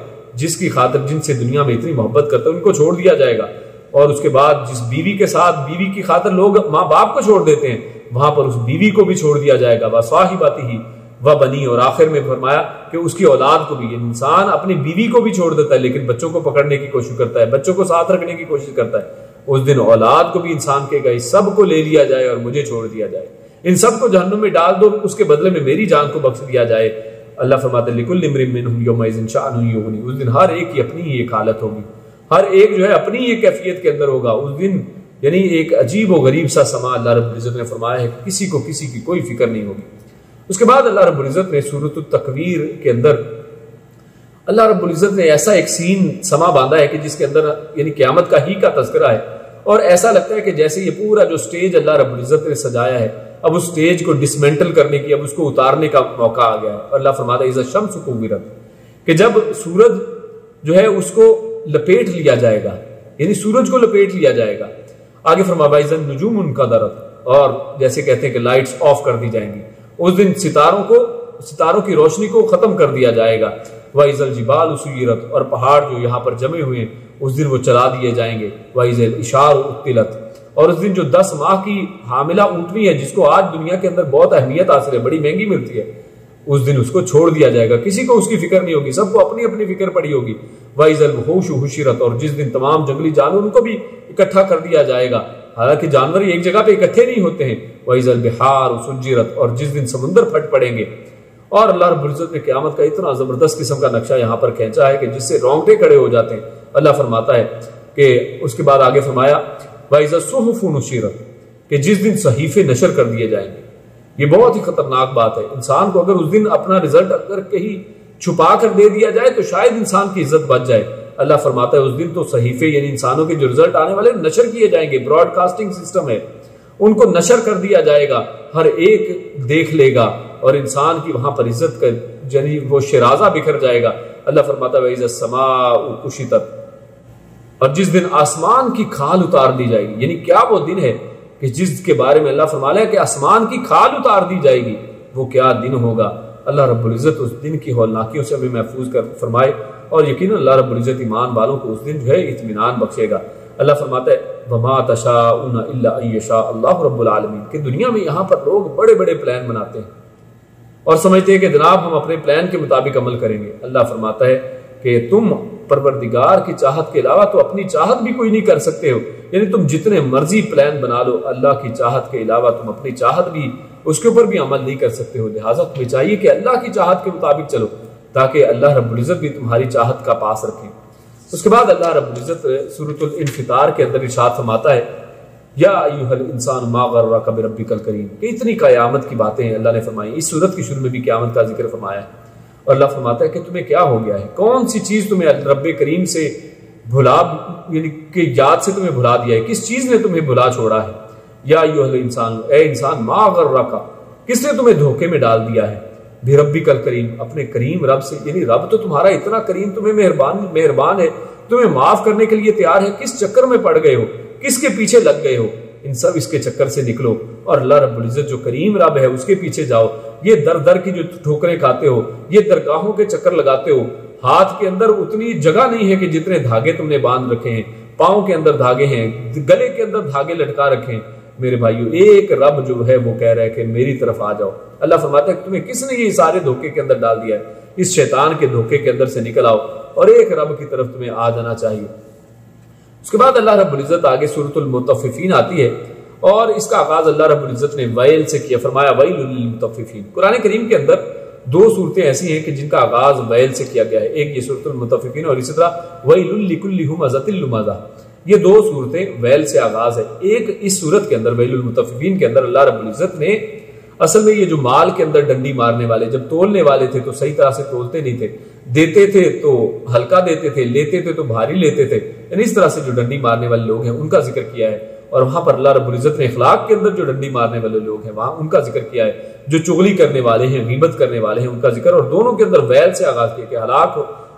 جس کی خاطر جن سے دنیا میں اتنی محبت کرتا ہے ان کو چھوڑ دیا جائے گا. اور اس کے بعد جس بیوی کے ساتھ بیوی کی خاطر لوگ ماں باپ کو چھوڑ دیتے ہیں, وہاں پر اس بیوی کو بھی چھوڑ دیا جائے گا. وَصَاحِبَتِهِ وَبَنِيهِ, اور آخر میں فرمایا کہ اس کی اولاد کو بھی. انسان اپنی بیوی کو بھی چھوڑ دیتا ہے لیکن بچوں کو پکڑنے کی کوشش کرتا ہے, بچوں کو ساتھ رکھنے کی کوشش کرتا ہے. اس دن اولاد کو بھی انسان کہے گا سب کو لے لیا جائے اور مجھے چھوڑ دیا جائے, ان سب کو جہنم میں ڈال دو, اس کے بدلے میں میری جان کو بخش دیا جائے. اللہ فرماتے ہیں لِكُلِّ امْرِئٍ مِّنْهُمْ يَوْمَئِذٍ شَأْنٌ يُغْنِيهِ, اس دن ہر ایک کی اپنی ہی ایک حالت ہوگی, ہر ایک جو ہے اپنی ہی کیفیت کے اندر ہوگا اس دن. یعنی ایک عجیب و غریب سا سما اللہ رب العزت نے فرمایا ہے کہ کسی کو کسی کی کوئی فکر نہیں ہوگی. اس کے بعد اللہ رب العزت نے سورۃ التکویر کے اندر اللہ رب العزت نے ایسا ایک سین سما باندھا ہے کہ جس کے اندر یعنی قیامت کا ہی کا تذکرہ ہے, اور ایسا لگتا ہے کہ جیسے یہ پورا جو سٹیج اللہ رب العزت نے سجایا ہے اب اس سٹیج کو ڈسمنٹل کرنے کی, اب اس کو اتارنے کا موقع آ گیا ہے. اور اللہ فرماتا ہے اذا الشمس کورت, کہ جب سورج جو ہے اس کو لپیٹ لیا جائے گا, یعنی سورج کو لپیٹ لیا جائے گا. آگے فرمایا اذا النجوم انکدرت, اور جیسے کہتے ہیں کہ لائٹس آف کر دی جائیں گی, اس دن ستاروں کی روشنی کو ختم کر دیا جائے گا. وَإِذَا الْجِبَالُ سُيِّرَتْ, اور پہاڑ جو یہاں پر جمے ہوئے ہیں اس دن وہ چلا دیے جائیں گے. وَإِذَا الْإِشَارُ أُطِّلَتْ, اور اس دن جو 10 ماہ کی حاملہ اونٹنی ہے جس کو آج دنیا کے اندر بہت اہمیت حاصل ہے, بڑی مہنگی ملتی ہے, اس دن اس کو چھوڑ دیا جائے گا, کسی کو اس کی فکر نہیں ہوگی, سب کو اپنی اپنی فکر پڑی ہوگی. وَإِذَا الْوُحُوشُ حُشِرَتْ, اور جس دن تمام جنگلی جانور ان کو بھی اکٹھا کر دیا جائے گا, حالانکہ جانور ایک جگہ پہ اکٹھے نہیں ہوتے ہیں. وَإِذَا الْبِحَارُ سُجِّرَتْ, اور جس دن سمندر پھٹ پڑیں گے. اور اللہ رب العزت نے قیامت کا اتنا زبردست قسم کا نقشہ یہاں پر کھینچا ہے کہ جس سے رونگٹے کھڑے ہو جاتے ہیں. اللہ فرماتا ہے کہ اس کے بعد آگے فرمایا وَإِذَا الصُّحُفُ نُشِرَتْ, کہ جس دن صحیفے نشر کر دیے جائیں گے. یہ بہت ہی خطرناک بات ہے. انسان کو اگر اس دن اپنا رزلٹ اگر کہیں چھپا کر دے دیا جائے تو شاید انسان کی عزت بچ جائے. اللہ فرماتا ہے اس دن تو صحیفے یعنی انسانوں کے جو رزلٹ آنے والے نشر کیے جائیں گے, براڈ کاسٹنگ سسٹم ہے, ان کو نشر کر دیا جائے گا, ہر ایک دیکھ لے گا, اور انسان کی وہاں پر عزت کا یعنی وہ شرازہ بکھر جائے گا. اللہ فرماتا ہے وَإِذَا السَّمَاءُ كُشِطَتْ, اور جس دن آسمان کی کھال اتار دی جائے گی. یعنی کیا وہ دن ہے کہ جس کے بارے میں اللہ فرمایا ہے کہ آسمان کی کھال اتار دی جائے گی, وہ کیا دن ہوگا. اللہ رب العزت اس دن کی ہولناکیوں سے ہمیں محفوظ کر فرمائے, اور یقیناً اللہ رب العزت ایمان والوں کو اس دن جو ہے اطمینان بخشے گا. اللہ فرماتا ہے وَمَا تَشَاءُونَ إِلَّا أَن يَشَاءَ اللَّهُ رَبُّ الْعَالَمِينَ, کہ دنیا میں یہاں پر لوگ بڑے بڑے پلان بناتے ہیں اور سمجھتے ہیں کہ جناب ہم اپنے پلان کے مطابق عمل کریں گے. اللہ فرماتا ہے کہ تم پروردگار کی چاہت کے علاوہ تو اپنی چاہت بھی کوئی نہیں کر سکتے ہو. یعنی تم جتنے مرضی پلان بنا لو, اللہ کی چاہت کے علاوہ تم اپنی چاہت بھی اس کے اوپر بھی عمل نہیں کر سکتے ہو. لہٰذا تمہیں چاہیے کہ اللہ کی چاہت کے مطابق چلو تاکہ اللہ رب العزت بھی تمہاری چاہت کا پاس رکھے. اس کے بعد اللہ رب العزت سورۃ الانفطار کے اندر ارشاد فرماتا ہے یا ایھا الانسان ما غرک بربک الکریم, کہ اتنی قیامت کی باتیں ہیں اللہ نے فرمائی. اس سورت کی شروع میں بھی قیامت کا ذکر فرمایا ہے, اور اللہ فرماتا ہے کہ تمہیں کیا ہو گیا ہے, کون سی چیز تمہیں رب کریم سے بھلا یعنی کہ یاد سے تمہیں بھلا دیا ہے، کس چیز نے تمہیں بھلا چھوڑا ہے؟ یا ایھا الانسان، اے انسان، ما غرک، کس نے تمہیں دھوکے میں ڈال دیا ہے؟ بربک الکریم، اپنے کریم رب سے، یعنی رب تو تمہارا اتنا کریم، تمہیں مہربان ہے، تمہیں معاف کرنے کے لیے تیار ہے، کس چکر میں پڑ گئے ہو، کس کے پیچھے لگ گئے ہو؟ ان سب اس کے چکر سے نکلو اور اللہ رب العزت جو کریم رب ہے اس کے پیچھے جاؤ۔ یہ در در کی جو ٹھوکریں کھاتے ہو، یہ درگاہوں کے چکر لگاتے ہو، ہاتھ کے اندر اتنی جگہ نہیں ہے کہ جتنے دھاگے تم نے باندھ رکھے ہیں، پاؤں کے اندر دھاگے ہیں، گلے کے اندر دھاگے لٹکا رکھے ہیں۔ میرے بھائیو، ایک رب جو ہے وہ کہہ رہا ہے کہ میری طرف آ جاؤ۔ اللہ فرماتا ہے کہ تمہیں کس نے یہ سارے دھوکے کے اندر ڈال دیا ہے؟ اس شیطان کے دھوکے کے اندر سے نکل آؤ اور ایک رب کی طرف تمہیں آ جانا چاہیے۔ اس کے بعد اللہ رب العزت آگے سورۃ المطففین آتی ہے اور اس کا آغاز اللہ رب العزت نے ویل سے کیا، فرمایا ویل للمطففین۔ قرآن کریم کے اندر دو صورتیں ایسی ہیں کہ جن کا آغاز ویل سے کیا گیا ہے، ایک یہ سورۃ المطففین اور اسی طرح ویل لکل ہمزۃ لمزہ، یہ دو صورتیں ویل سے آغاز ہے۔ ایک اس صورت کے اندر ویل المطففین کے اندر اللہ رب العزت نے اصل میں یہ جو مال کے اندر ڈنڈی مارنے والے، جب تولنے والے تھے تو صحیح طرح سے تولتے نہیں تھے، دیتے تھے تو ہلکا دیتے تھے، لیتے تھے تو بھاری لیتے تھے، یعنی اس طرح سے جو ڈنڈی مارنے والے لوگ ہیں ان کا ذکر کیا ہے، اور وہاں پر اللہ رب العزت نے اخلاق کے اندر جو ڈنڈی مارنے والے لوگ ہیں وہاں ان کا ذکر کیا ہے، جو چغلی کرنے والے ہیں، غیبت کرنے والے ہیں ان کا ذکر، اور دونوں کے اندر ویل سے آغاز کیا کہ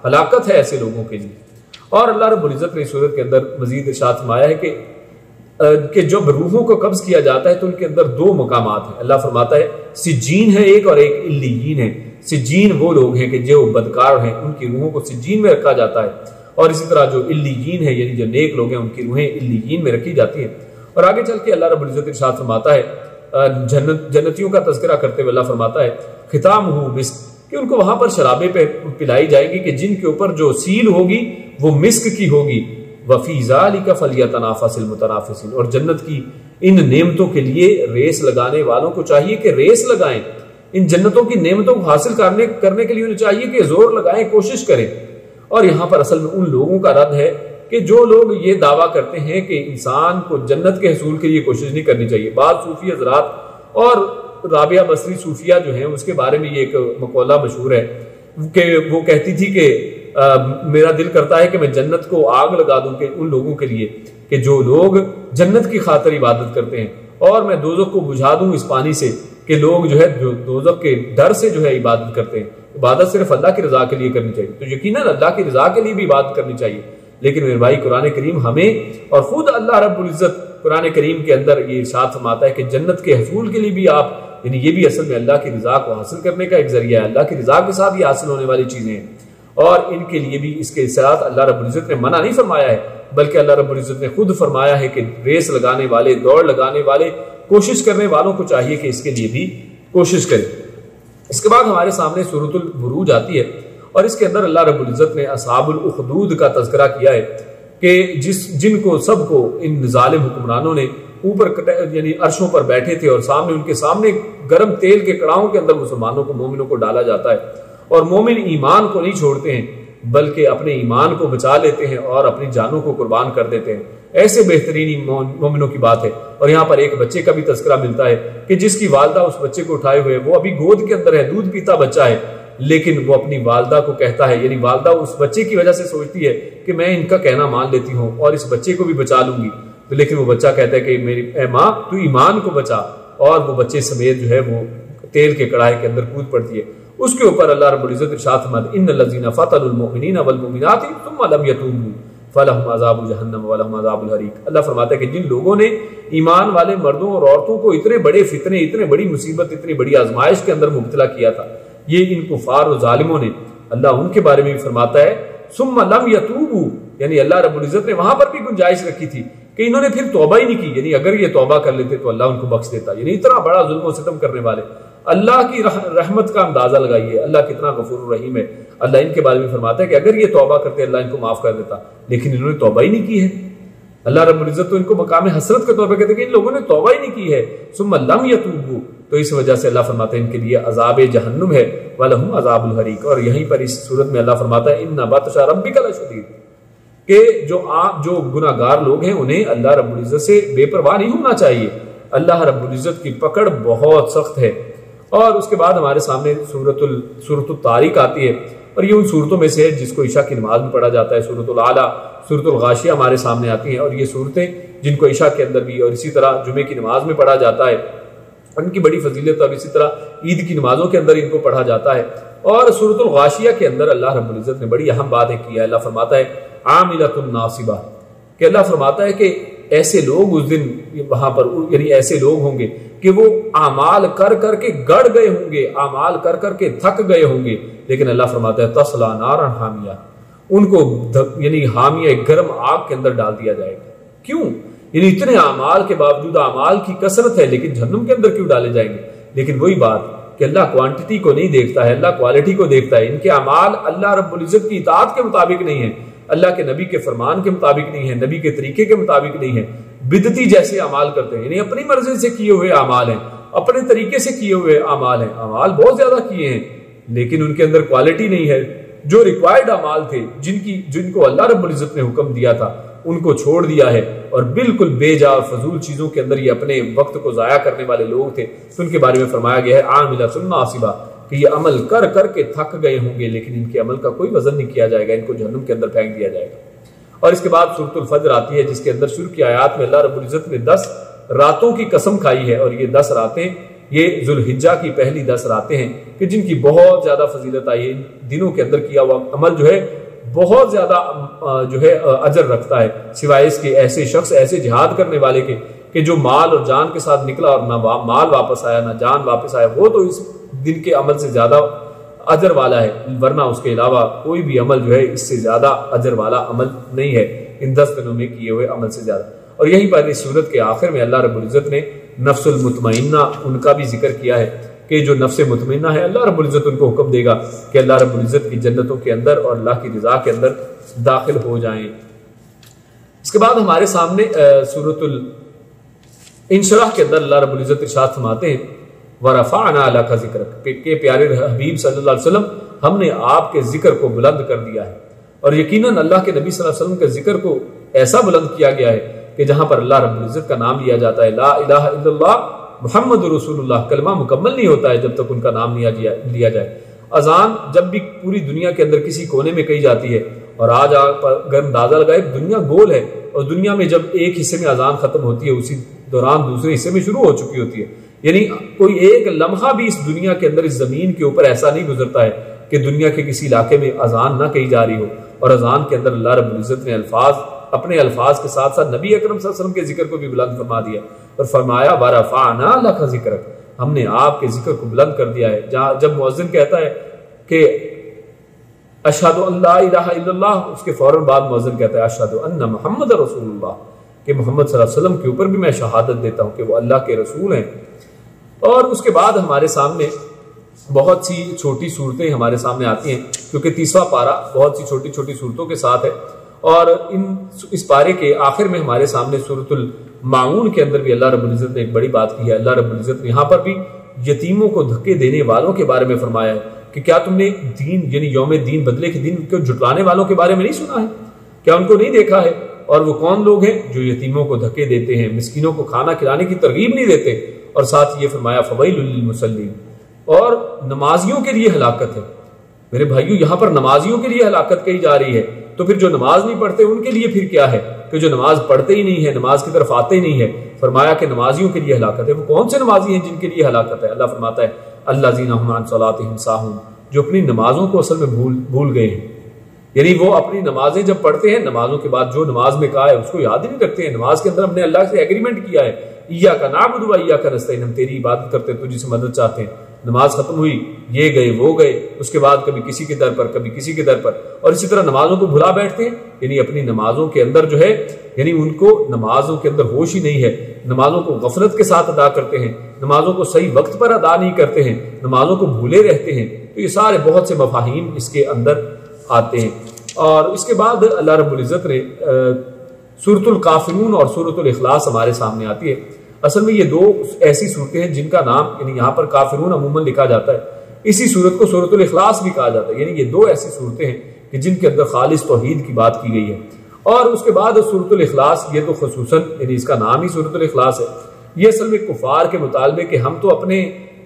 ہلاکت ہے ایسے لوگوں کے لیے۔ اور اللہ رب العزت نے اس صورت کے اندر مزید ارشاد فرمایا ہے کہ جب روحوں کو قبض کیا جاتا ہے تو ان کے اندر دو مقامات ہیں۔ اللہ فرماتا ہے سجین ہے ایک اور ایک علیین ہے۔ سجین وہ لوگ ہیں کہ جو بدکار ہیں، ان کی روحوں کو سجین میں رکھا جاتا ہے، اور اسی طرح جو علیین ہے یعنی جو نیک لوگ ہیں ان کی روحیں علیین میں رکھی جاتی ہیں۔ اور آگے چل کے اللہ رب العزت ارشاد فرماتا ہے جنتیوں کا تذکرہ کرتے ہوئے اللہ فرماتا ہے ختامہ مسک، کہ ان کو وہاں پر شرابیں پلائی جائیں گی کہ جن کے اوپر جو سیل ہوگی وہ مسک کی ہوگی۔ وفی ذالک فلیتنافس المتنافسون، اور جنت کی ان نعمتوں کے لیے ریس لگانے والوں کو چاہیے کہ ریس لگائیں، ان جنتوں کی نعمتوں کو حاصل کرنے کے لیے انہیں چاہیے کہ زور لگائیں، کوشش کریں۔ اور یہاں پر اصل میں ان لوگوں کا رد ہے کہ جو لوگ یہ دعویٰ کرتے ہیں کہ انسان کو جنت کے حصول کے لیے کوشش نہیں کرنی چاہیے۔ بعض صوفی حضرات اور رابعہ بصری صوفیہ جو ہیں اس کے بارے میں یہ ایک مقولہ مشہور ہے کہ وہ کہتی تھی کہ میرا دل کرتا ہے کہ میں جنت کو آگ لگا دوں کہ ان لوگوں کے لیے کہ جو لوگ جنت کی خاطر عبادت کرتے ہیں، اور میں دوزخ کو بجھا دوں اس پانی سے کہ لوگ جو ہے دوزخ کے ڈر سے جو ہے عبادت کرتے ہیں۔ عبادت صرف اللہ کی رضا کے لیے کرنی چاہیے، تو یقیناً اللہ کی رضا کے لیے بھی عبادت کرنی چاہیے، لیکن میرے بھائی قرآن کریم ہمیں اور خود اللہ رب العزت قرآن کریم کے اندر یہ ارشاد فرماتا ہے کہ جنت کے حصول کے لیے بھی آپ، یعنی یہ بھی اصل میں اللہ کی رضا کو حاصل کرنے کا ایک ذریعہ ہے، اللہ کی رضا کے ساتھ یہ حاصل ہونے والی چیزیں ہیں، اور ان کے لیے بھی اس کے ساتھ اللہ رب العزت نے منع نہیں فرمایا ہے، بلکہ اللہ رب العزت نے خود فرمایا ہے کہ ریس لگانے والے، دوڑ لگانے والے، کوشش کرنے والوں کو چاہیے کہ اس کے لیے بھی کوشش کریں۔ اس کے بعد ہمارے سامنے سورۃ البروج آتی ہے، اور اس کے اندر اللہ رب العزت نے اصحاب الاخدود کا تذکرہ کیا ہے کہ جن کو سب کو ان ظالم حکمرانوں نے اوپر یعنی عرشوں پر بیٹھے تھے، اور سامنے ان کے سامنے گرم تیل کے کڑاہوں کے اندر مسلمانوں کو، مومنوں کو ڈالا جاتا ہے، اور مومن ایمان کو نہیں چھوڑتے ہیں بلکہ اپنے ایمان کو بچا لیتے ہیں اور اپنی جانوں کو قربان کر دیتے ہیں۔ ایسے بہترین مومنوں کی بات ہے۔ اور یہاں پر ایک بچے کا بھی تذکرہ ملتا ہے کہ جس کی والدہ اس بچے کو اٹھائے ہوئے، وہ ابھی گود کے اندر ہے، دودھ پیتا بچہ ہے، لیکن وہ اپنی والدہ کو کہتا ہے، یعنی والدہ اس بچے کی وجہ سے سوچتی ہے کہ میں ان کا کہنا مان لیتی ہوں اور اس بچے کو بھی بچا لوں گی، تو لیکن وہ بچہ کہتا ہے کہ میری اے ماں تو ایمان کو بچا، اور وہ بچے سمیت جو ہے وہ تیل کے کڑاہے کے اندر کود پڑتی ہے۔ اس کے اوپر اللہ رب العزت ارشاد فرماتا ہے ان الذین فتنوا المؤمنین والمؤمنات ثم لم یتوبوا فلہم عذاب جہنم ولہم عذاب الحریق۔ اللہ فرماتا ہے کہ جن لوگوں نے ایمان والے مردوں اور عورتوں کو اتنے بڑے فتنے، اتنے بڑی مصیبت، اتنی بڑی آزمائش کے اندر مبتلا کیا تھا، یہ ان کفار و ظالموں نے، اللہ ان کے بارے میں بھی فرماتا ہے ثم لم یتوبوا، یعنی اللہ رب العزت نے وہاں پر بھی گنجائش رکھی تھی کہ انہوں نے پھر توبہ ہی نہیں کی، یعنی اگر یہ توبہ کر لیتے تو اللہ ان کو بخش دیتا، یعنی اتنا بڑا ظلم و ستم کرنے والے۔ اللہ کی رحمت کا اندازہ لگائیے، اللہ کتنا غفور الرحیم ہے۔ اللہ ان کے بارے میں فرماتا ہے کہ اگر یہ توبہ کرتے اللہ ان کو معاف کر دیتا، لیکن انہوں نے توبہ ہی نہیں کی ہے۔ اللہ رب العزت تو ان کو مقام حسرت کے طور پر کہتے ہیں کہ ان لوگوں نے توبہ ہی نہیں کی ہے، ثم لم یتوبوا، تو اس وجہ سے اللہ فرماتا ہے ان کے لیے عذاب جہنم ہے، ولہم عذاب الحریق۔ اور یہیں پر اس صورت میں اللہ فرماتا ہے ان بطش ربک لشدید، کہ جو گناہ گار لوگ ہیں انہیں اللہ رب العزت سے بے پرواہ نہیں ہونا چاہیے، اللہ رب العزت کی پکڑ بہت سخت ہے۔ اور اس کے بعد ہمارے سامنے سورۃ الطارق آتی ہے، اور یہ ان صورتوں میں سے ہے جس کو عشاء کی نماز میں پڑھا جاتا ہے۔ سورۃ الاعلیٰ، سورۃ الغاشیہ ہمارے سامنے آتی ہیں، اور یہ صورتیں جن کو عشاء کے اندر بھی اور اسی طرح جمعے کی نماز میں پڑھا جاتا ہے، ان کی بڑی فضیلت، اور اسی طرح عید کی نمازوں کے اندر ان کو پڑھا جاتا ہے۔ اور سورۃ الغاشیہ کے اندر اللہ رب العزت نے بڑی اہم بات کی ہے۔ اللہ فرماتا ہے عاملۃ ناصبہ، کہ اللہ فرماتا ہے کہ ایسے لوگ اس دن وہاں پر، یعنی ایسے لوگ ہوں گے کہ وہ اعمال کر کر کے گڑ گئے ہوں گے، اعمال کر کر کے تھک گئے ہوں گے، لیکن اللہ فرماتا ہے تصلی نارا حامیہ، ان کو یعنی حامیہ گرم آگ کے اندر ڈال دیا جائے گا۔ کیوں؟ یعنی اتنے اعمال کے باوجود، اعمال کی کثرت ہے لیکن جہنم کے اندر کیوں ڈالے جائیں گے؟ لیکن وہی بات کہ اللہ کوانٹٹی کو نہیں دیکھتا ہے، اللہ کوالٹی کو دیکھتا ہے۔ ان کے اعمال اللہ رب العزت کی اطاعت کے مطابق نہیں ہیں، اللہ کے نبی کے فرمان کے مطابق نہیں ہے، نبی کے طریقے کے مطابق نہیں ہے، بدعتی جیسے اعمال کرتے ہیں، یعنی اپنی مرضی سے کیے ہوئے اعمال ہیں، اپنے طریقے سے کیے ہوئے اعمال ہیں، اعمال بہت زیادہ کیے ہیں لیکن ان کے اندر کوالٹی نہیں ہے۔ جو ریکوائرڈ اعمال تھے، جن کو اللہ رب العزت نے حکم دیا تھا، ان کو چھوڑ دیا ہے، اور بالکل بے جا اور فضول چیزوں کے اندر یہ اپنے وقت کو ضائع کرنے والے لوگ تھے، تو ان کے بارے میں فرمایا گیا ہے عاملۃ ناصبہ، کہ یہ عمل کر کر کے تھک گئے ہوں گے لیکن ان کے عمل کا کوئی وزن نہیں کیا جائے گا، ان کو جہنم کے اندر پھینک دیا جائے گا۔ اور اس کے بعد سورۃ الفجر آتی ہے، جس کے اندر شروع کی آیات میں اللہ رب العزت نے 10 راتوں کی قسم کھائی ہے، اور یہ 10 راتیں یہ ذوالحجہ کی پہلی 10 راتیں ہیں کہ جن کی بہت زیادہ فضیلت آئی ہے۔ ان دنوں کے اندر کیا ہوا عمل جو ہے بہت زیادہ جو ہے اجر رکھتا ہے، سوائے اس کے ایسے شخص، ایسے جہاد کرنے والے کے کہ جو مال اور جان کے ساتھ نکلا اور نہ مال واپس آیا نہ جان واپس آیا، وہ تو اس دن کے عمل سے زیادہ اجر والا ہے، ورنہ اس کے علاوہ کوئی بھی عمل جو ہے اس سے زیادہ اجر والا عمل نہیں ہے ان 10 دنوں میں کیے ہوئے عمل سے زیادہ۔ اور یہیں پر اس سورت کے آخر میں اللہ رب العزت نے نفس المطمئنہ ان کا بھی ذکر کیا ہے کہ جو نفس مطمئنہ ہے، اللہ رب العزت ان کو حکم دے گا کہ اللہ رب العزت کی جنتوں کے اندر اور اللہ کی رضا کے اندر داخل ہو جائیں۔ اس کے بعد ہمارے سامنے سورۃ الانشراح کے اندر اللہ رب العزت ارشاد فرماتے ہیں وَرَفَعْنَا لَكَ ذِكْرَكَ، کہ پیارے حبیب صلی اللہ علیہ وسلم ہم نے آپ کے ذکر کو بلند کر دیا ہے، اور یقیناً اللہ کے نبی صلی اللہ علیہ وسلم کے ذکر کو ایسا بلند کیا گیا ہے کہ جہاں پر اللہ رب العزت کا نام لیا جاتا ہے، لا الہ الا اللہ محمد رسول اللہ، کلمہ مکمل نہیں ہوتا ہے جب تک ان کا نام لیا جائے۔ اذان جب بھی پوری دنیا کے اندر کسی کونے میں کہی جاتی ہے، اور آج اگر اندازہ لگائے دنیا گول ہے، اور دنیا میں جب ایک حصے میں اذان ختم ہوتی ہے اسی دوران دوسرے حصے میں شروع ہو چکی ہوتی ہے، یعنی کوئی ایک لمحہ بھی اس دنیا کے اندر، اس زمین کے اوپر ایسا نہیں گزرتا ہے کہ دنیا کے کسی علاقے میں اذان نہ کہی جا رہی ہو۔ اور اذان کے اندر اللہ رب العزت نے اپنے الفاظ کے ساتھ ساتھ نبی اکرم صلی اللہ علیہ وسلم کے ذکر کو بھی بلند فرما دیا، اور فرمایا وَرَفَعْنَا لَكَ ذِكْرَكَ، ہم نے آپ کے ذکر کو بلند کر دیا ہے۔ جب مؤذن کہتا ہے کہ اشہد ان لا الہ الا اللہ، اس کے فوراً بعد مؤذن کہتا ہے اشہد ان محمد رسول اللہ، کہ محمد صلی اللہ علیہ وسلم کے اوپر بھی میں شہادت دیتا ہوں کہ وہ اللہ کے رسول ہیں۔ اور اس کے بعد ہمارے سامنے بہت سی چھوٹی صورتیں ہمارے سامنے آتی ہیں، کیونکہ 30واں پارہ بہت سی چھوٹی چھوٹی صورتوں کے ساتھ ہے، اور اس پارے کے آخر میں ہمارے سامنے سورۃ الماعون کے اندر بھی اللہ رب العزت نے ایک بڑی بات کی ہے۔ اللہ رب العزت نے یہاں پر بھی یتیموں کو دھکے دینے والوں کے بارے میں فرمایا ہے کہ کیا تم نے دین، یعنی یوم دین، بدلے کے دن کو جھٹلانے والوں کے بارے میں نہیں سنا ہے؟ کیا ان کو نہیں دیکھا ہے؟ اور وہ کون لوگ ہیں جو یتیموں کو دھکے دیتے ہیں، مسکینوں کو کھانا کھلانے کی ترغیب نہیں دیتے، اور ساتھ یہ فرمایا فویل للمصلین، اور نمازیوں کے لیے ہلاکت ہے۔ میرے بھائیو، یہاں پر نمازیوں کے لیے ہلاکت کہی جا رہی ہے، تو پھر جو نماز نہیں پڑھتے ان کے لیے پھر کیا ہے کہ جو نماز پڑھتے ہی نہیں ہے، نماز کی طرف آتے ہی نہیں ہے، فرمایا کہ نمازیوں کے لیے ہلاکت ہے۔ وہ کون سے نمازی ہیں جن کے لیے ہلاکت ہے؟ اللہ فرماتا ہے الذین هم عن صلاتهم ساہون، جو اپنی نمازوں کو اصل میں بھول گئے ہیں، یعنی وہ اپنی نمازیں جب پڑھتے ہیں، نمازوں کے بعد جو نماز میں کہا ہے اس کو یاد ہی نہیں رکھتے ہیں۔ نماز کے اندر ہم نے اللہ سے ایگریمنٹ کیا ہے ایاک نعبد و ایاک نستعین، ہم تیری عبادت کرتے ہیں، تجھ سے مدد چاہتے ہیں۔ نماز ختم ہوئی، یہ گئے وہ گئے، اس کے بعد کبھی کسی کے در پر کبھی کسی کے در پر، اور اسی طرح نمازوں کو بھلا بیٹھتے ہیں، یعنی اپنی نمازوں کے اندر جو ہے، یعنی ان کو نمازوں کے اندر ہوش ہی نہیں ہے، نمازوں کو غفلت کے ساتھ ادا کرتے ہیں، نمازوں کو صحیح وقت پر ادا نہیں کرتے ہیں، نمازوں کو بھولے رہتے ہیں۔ تو یہ سارے بہت سے مفاہیم اس کے اندر آتے ہیں۔ اور اس کے بعد اللہ رب العزت نے سورۃ الکافرون اور سورۃ الاخلاص ہمارے سامنے آتی ہے۔ اصل میں یہ دو ایسی صورتیں ہیں جن کا نام، یعنی یہاں پر کافرون عموماً لکھا جاتا ہے، اسی صورت کو سورۃ الاخلاص بھی کہا جاتا ہے، یعنی یہ دو ایسی صورتیں ہیں کہ جن کے اندر خالص توحید کی بات کی گئی ہے۔ اور اس کے بعد سورۃ الاخلاص، یہ تو خصوصاً یعنی اس کا نام ہی سورۃ الاخلاص ہے، یہ اصل میں کفار کے مطالبے کہ ہم تو اپنے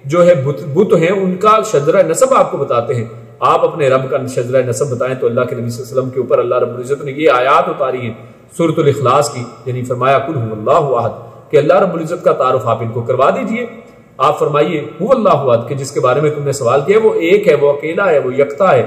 جو ہے بت ہیں ان کا شجرہ نسب آپ کو بتاتے ہیں، آپ اپنے رب کا شجرہ نسب بتائیں تو اللہ کے نبی صلی اللہ علیہ وسلم کے اوپر اللہ رب العزت نے یہ آیات اتاری ہیں سورۃ الاخلاص کی، یعنی فرمایا قل هو اللہ احد، کہ اللہ رب العزت کا تعارف آپ ان کو کروا دیجئے۔ آپ فرمائیے هو اللہ احد، کہ جس کے بارے میں تم نے سوال کیا وہ ایک ہے، وہ اکیلا ہے، وہ یکتا ہے،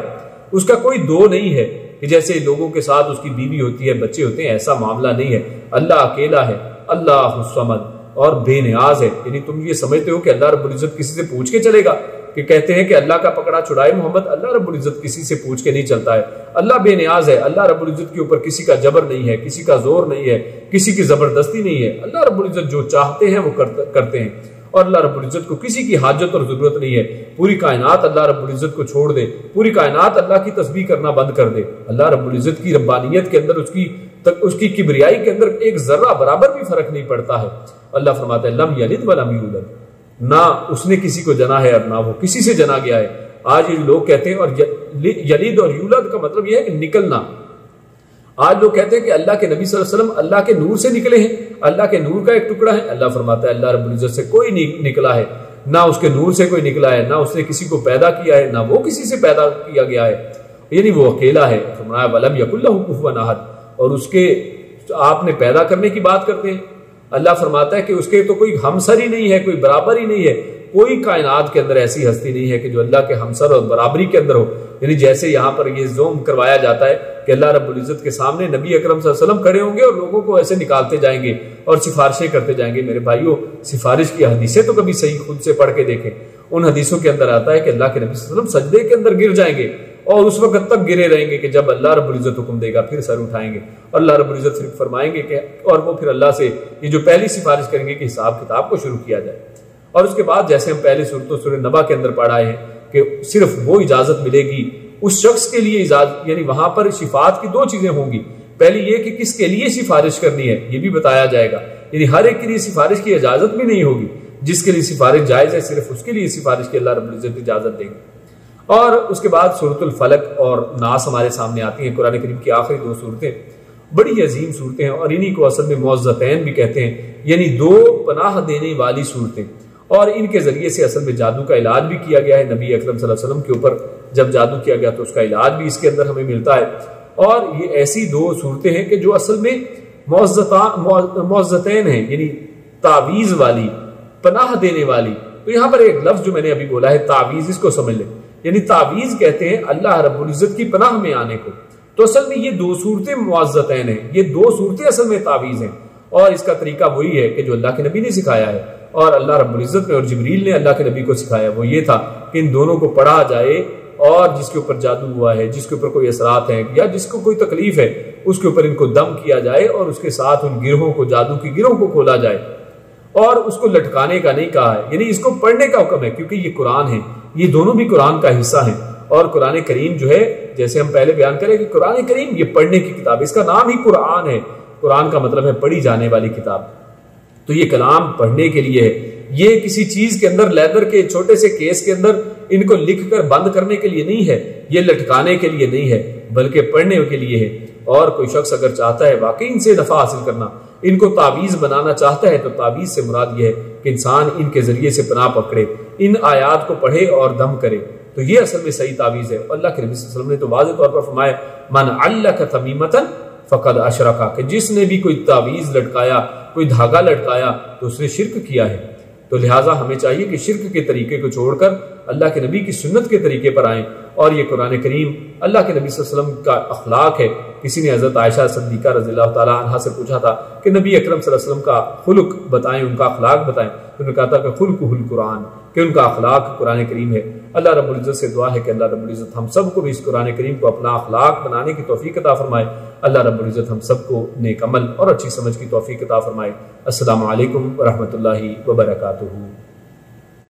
اس کا کوئی دو نہیں ہے کہ جیسے لوگوں کے ساتھ اس کی بیوی ہوتی ہے، بچے ہوتے ہیں، ایسا معاملہ نہیں ہے۔ اللہ اکیلا ہے، اللہ الصمد، اور بے نیاز ہے۔ یعنی تم یہ سمجھتے ہو کہ اللہ رب العزت کسی سے پوچھ کے چلے گا، کہ کہتے ہیں کہ اللہ کا پکڑا چھڑائے محمد، اللہ رب العزت کسی سے پوچھ کے نہیں چلتا ہے۔ اللہ بے نیاز ہے، اللہ رب العزت کے اوپر کسی کا جبر نہیں ہے، کسی کا زور نہیں ہے، کسی کی زبردستی نہیں ہے۔ اللہ رب العزت جو چاہتے ہیں وہ کرتے ہیں، اور اللہ رب العزت کو کسی کی حاجت اور ضرورت نہیں ہے۔ پوری کائنات اللہ رب العزت کو چھوڑ دے، پوری کائنات اللہ کی تسبیح کرنا بند کر دے، اللہ رب العزت کی ربانیت کے اندر اس کی کبریائی کے اندر ایک ذرہ برابر بھی فرق نہیں پڑتا ہے۔ اللہ فرماتا ہے لم یلد ولم یولد، نہ اس نے کسی کو جنا ہے اور نہ وہ کسی سے جنا گیا ہے۔ آج یہ لوگ کہتے ہیں، اور یلید اور یولد کا مطلب یہ ہے کہ نکلنا۔ آج لوگ کہتے ہیں کہ اللہ کے نبی صلی اللہ علیہ وسلم اللہ کے نور سے نکلے ہیں، اللہ کے نور کا ایک ٹکڑا ہے۔ اللہ فرماتا ہے اللہ رب العزت سے کوئی نہیں نکلا ہے، نہ اس کے نور سے کوئی نکلا ہے، نہ اس نے کسی کو پیدا کیا ہے، نہ وہ کسی سے پیدا کیا گیا ہے، یعنی وہ اکیلا ہے۔ فرمایا ولم یکن لہ کفوا احد، اور اس کے آپ نے پیدا کرنے کی بات کرتے ہیں۔ اللہ فرماتا ہے کہ اس کے تو کوئی ہمسر ہی نہیں ہے، کوئی برابر ہی نہیں ہے، کوئی کائنات کے اندر ایسی ہستی نہیں ہے کہ جو اللہ کے ہمسر اور برابری کے اندر ہو۔ یعنی جیسے یہاں پر یہ زوم کروایا جاتا ہے کہ اللہ رب العزت کے سامنے نبی اکرم صلی اللہ علیہ وسلم کھڑے ہوں گے اور لوگوں کو ایسے نکالتے جائیں گے اور سفارشیں کرتے جائیں گے۔ میرے بھائیوں، سفارش کی حدیثیں تو کبھی صحیح خود سے پڑھ کے دیکھیں۔ ان حدیثوں کے اندر آتا ہے کہ اللہ کے نبی صلی اللہ علیہ وسلم سجدے کے اندر گر جائیں گے اور اس وقت تک گرے رہیں گے کہ جب اللہ رب العزت حکم دے گا، پھر سر اٹھائیں گے اور اللہ رب العزت صرف فرمائیں گے کہ، اور وہ پھر اللہ سے یہ جو پہلی سفارش کریں گے کہ حساب کتاب کو شروع کیا جائے۔ اور اس کے بعد جیسے ہم پہلے سورہ نبا کے اندر پڑھا ہے کہ صرف وہ اجازت ملے گی اس شخص کے لیے اجازت، یعنی وہاں پر شفاعت کی دو چیزیں ہوں گی۔ پہلی یہ کہ کس کے لیے سفارش کرنی ہے یہ بھی بتایا جائے گا، یعنی ہر ایک کے لیے سفارش کی اجازت بھی نہیں ہوگی۔ جس کے لیے سفارش جائز ہے صرف اس کے لیے سفارش کی اللہ رب العزت اجازت دے گا۔ اور اس کے بعد سورۃ الفلق اور ناس ہمارے سامنے آتی ہیں، قرآن کریم کی آخری دو صورتیں بڑی عظیم صورتیں ہیں، اور انہی کو اصل میں معوذتین بھی کہتے ہیں، یعنی دو پناہ دینے والی صورتیں، اور ان کے ذریعے سے اصل میں جادو کا علاج بھی کیا گیا ہے۔ نبی اکرم صلی اللہ علیہ وسلم کے اوپر جب جادو کیا گیا تو اس کا علاج بھی اس کے اندر ہمیں ملتا ہے۔ اور یہ ایسی دو صورتیں ہیں کہ جو اصل میں معوذتین ہیں، یعنی تعویذ والی، پناہ دینے والی۔ تو یہاں پر ایک لفظ جو میں نے ابھی بولا ہے تعویذ، اس کو سمجھ لیں، یعنی تعویذ کہتے ہیں اللہ رب العزت کی پناہ میں آنے کو۔ تو اصل میں یہ دو صورتیں معوذتین ہیں، یہ دو صورتیں اصل میں تعویذ ہیں، اور اس کا طریقہ وہی ہے کہ جو اللہ کے نبی نے سکھایا ہے اور اللہ رب العزت نے اور جبریل نے اللہ کے نبی کو سکھایا، وہ یہ تھا کہ ان دونوں کو پڑھا جائے، اور جس کے اوپر جادو ہوا ہے، جس کے اوپر کوئی اثرات ہیں یا جس کو کوئی تکلیف ہے، اس کے اوپر ان کو دم کیا جائے اور اس کے ساتھ ان گروہوں کو، جادو کی گروہوں کو کھولا جائے، اور اس کو لٹکانے کا نہیں کہا ہے، یعنی اس کو پڑھنے کا حکم ہے، کیونکہ یہ قرآن ہے، یہ دونوں بھی قرآن کا حصہ ہیں۔ اور قرآن کریم جو ہے، جیسے ہم پہلے بیان کریں کہ قرآن کریم یہ پڑھنے کی کتاب، اس کا نام ہی قرآن ہے۔ قرآن کا مطلب ہے پڑھی جانے والی کتاب، تو یہ کلام پڑھنے کے لیے ہے، یہ کسی چیز کے اندر لیدر کے چھوٹے سے کیس کے اندر ان کو لکھ کر بند کرنے کے لیے نہیں ہے، یہ لٹکانے کے لیے نہیں ہے، بلکہ پڑھنے کے لیے ہے۔ اور کوئی شخص اگر چاہتا ہے واقعی ان سے نفع حاصل کرنا، ان کو تعویذ بنانا چاہتا ہے، تو تعویذ سے مراد یہ ہے کہ انسان ان کے ذریعے سے پناہ پکڑے، ان آیات کو پڑھے اور دم کرے، تو یہ اصل میں صحیح تعویذ ہے۔ اللہ کے نبی صلی اللہ علیہ وسلم نے تو واضح طور پر فرمایا من علق تمیمۃ فقد اشرک، کہ جس نے بھی کوئی تعویذ لٹکایا، کوئی دھاگا لٹکایا، تو اس نے شرک کیا ہے۔ تو لہٰذا ہمیں چاہیے کہ شرک کے طریقے کو چھوڑ کر اللہ کے نبی کی سنت کے طریقے پر آئیں، اور یہ قرآن کریم اللہ کے نبی صلی اللہ علیہ وسلم کا اخلاق ہے۔ کسی نے حضرت عائشہ صدیقہ رضی اللہ تعالیٰ عنہا سے پوچھا تھا کہ نبی اکرم صلی اللہ علیہ وسلم کا خلق بتائیں، ان کا اخلاق بتائیں، تو انہوں نے کہا تھا کہ خلقہ القرآن، کہ ان کا اخلاق قرآن کریم ہے۔ اللہ رب العزت سے دعا ہے کہ اللہ رب العزت ہم سب کو بھی اس قرآن کریم کو اپنا اخلاق بنانے کی توفیق عطا فرمائے۔ اللہ رب العزت ہم سب کو نیک عمل اور اچھی سمجھ کی توفیق عطا فرمائے۔ السلام علیکم ورحمۃ اللہ وبرکاتہ۔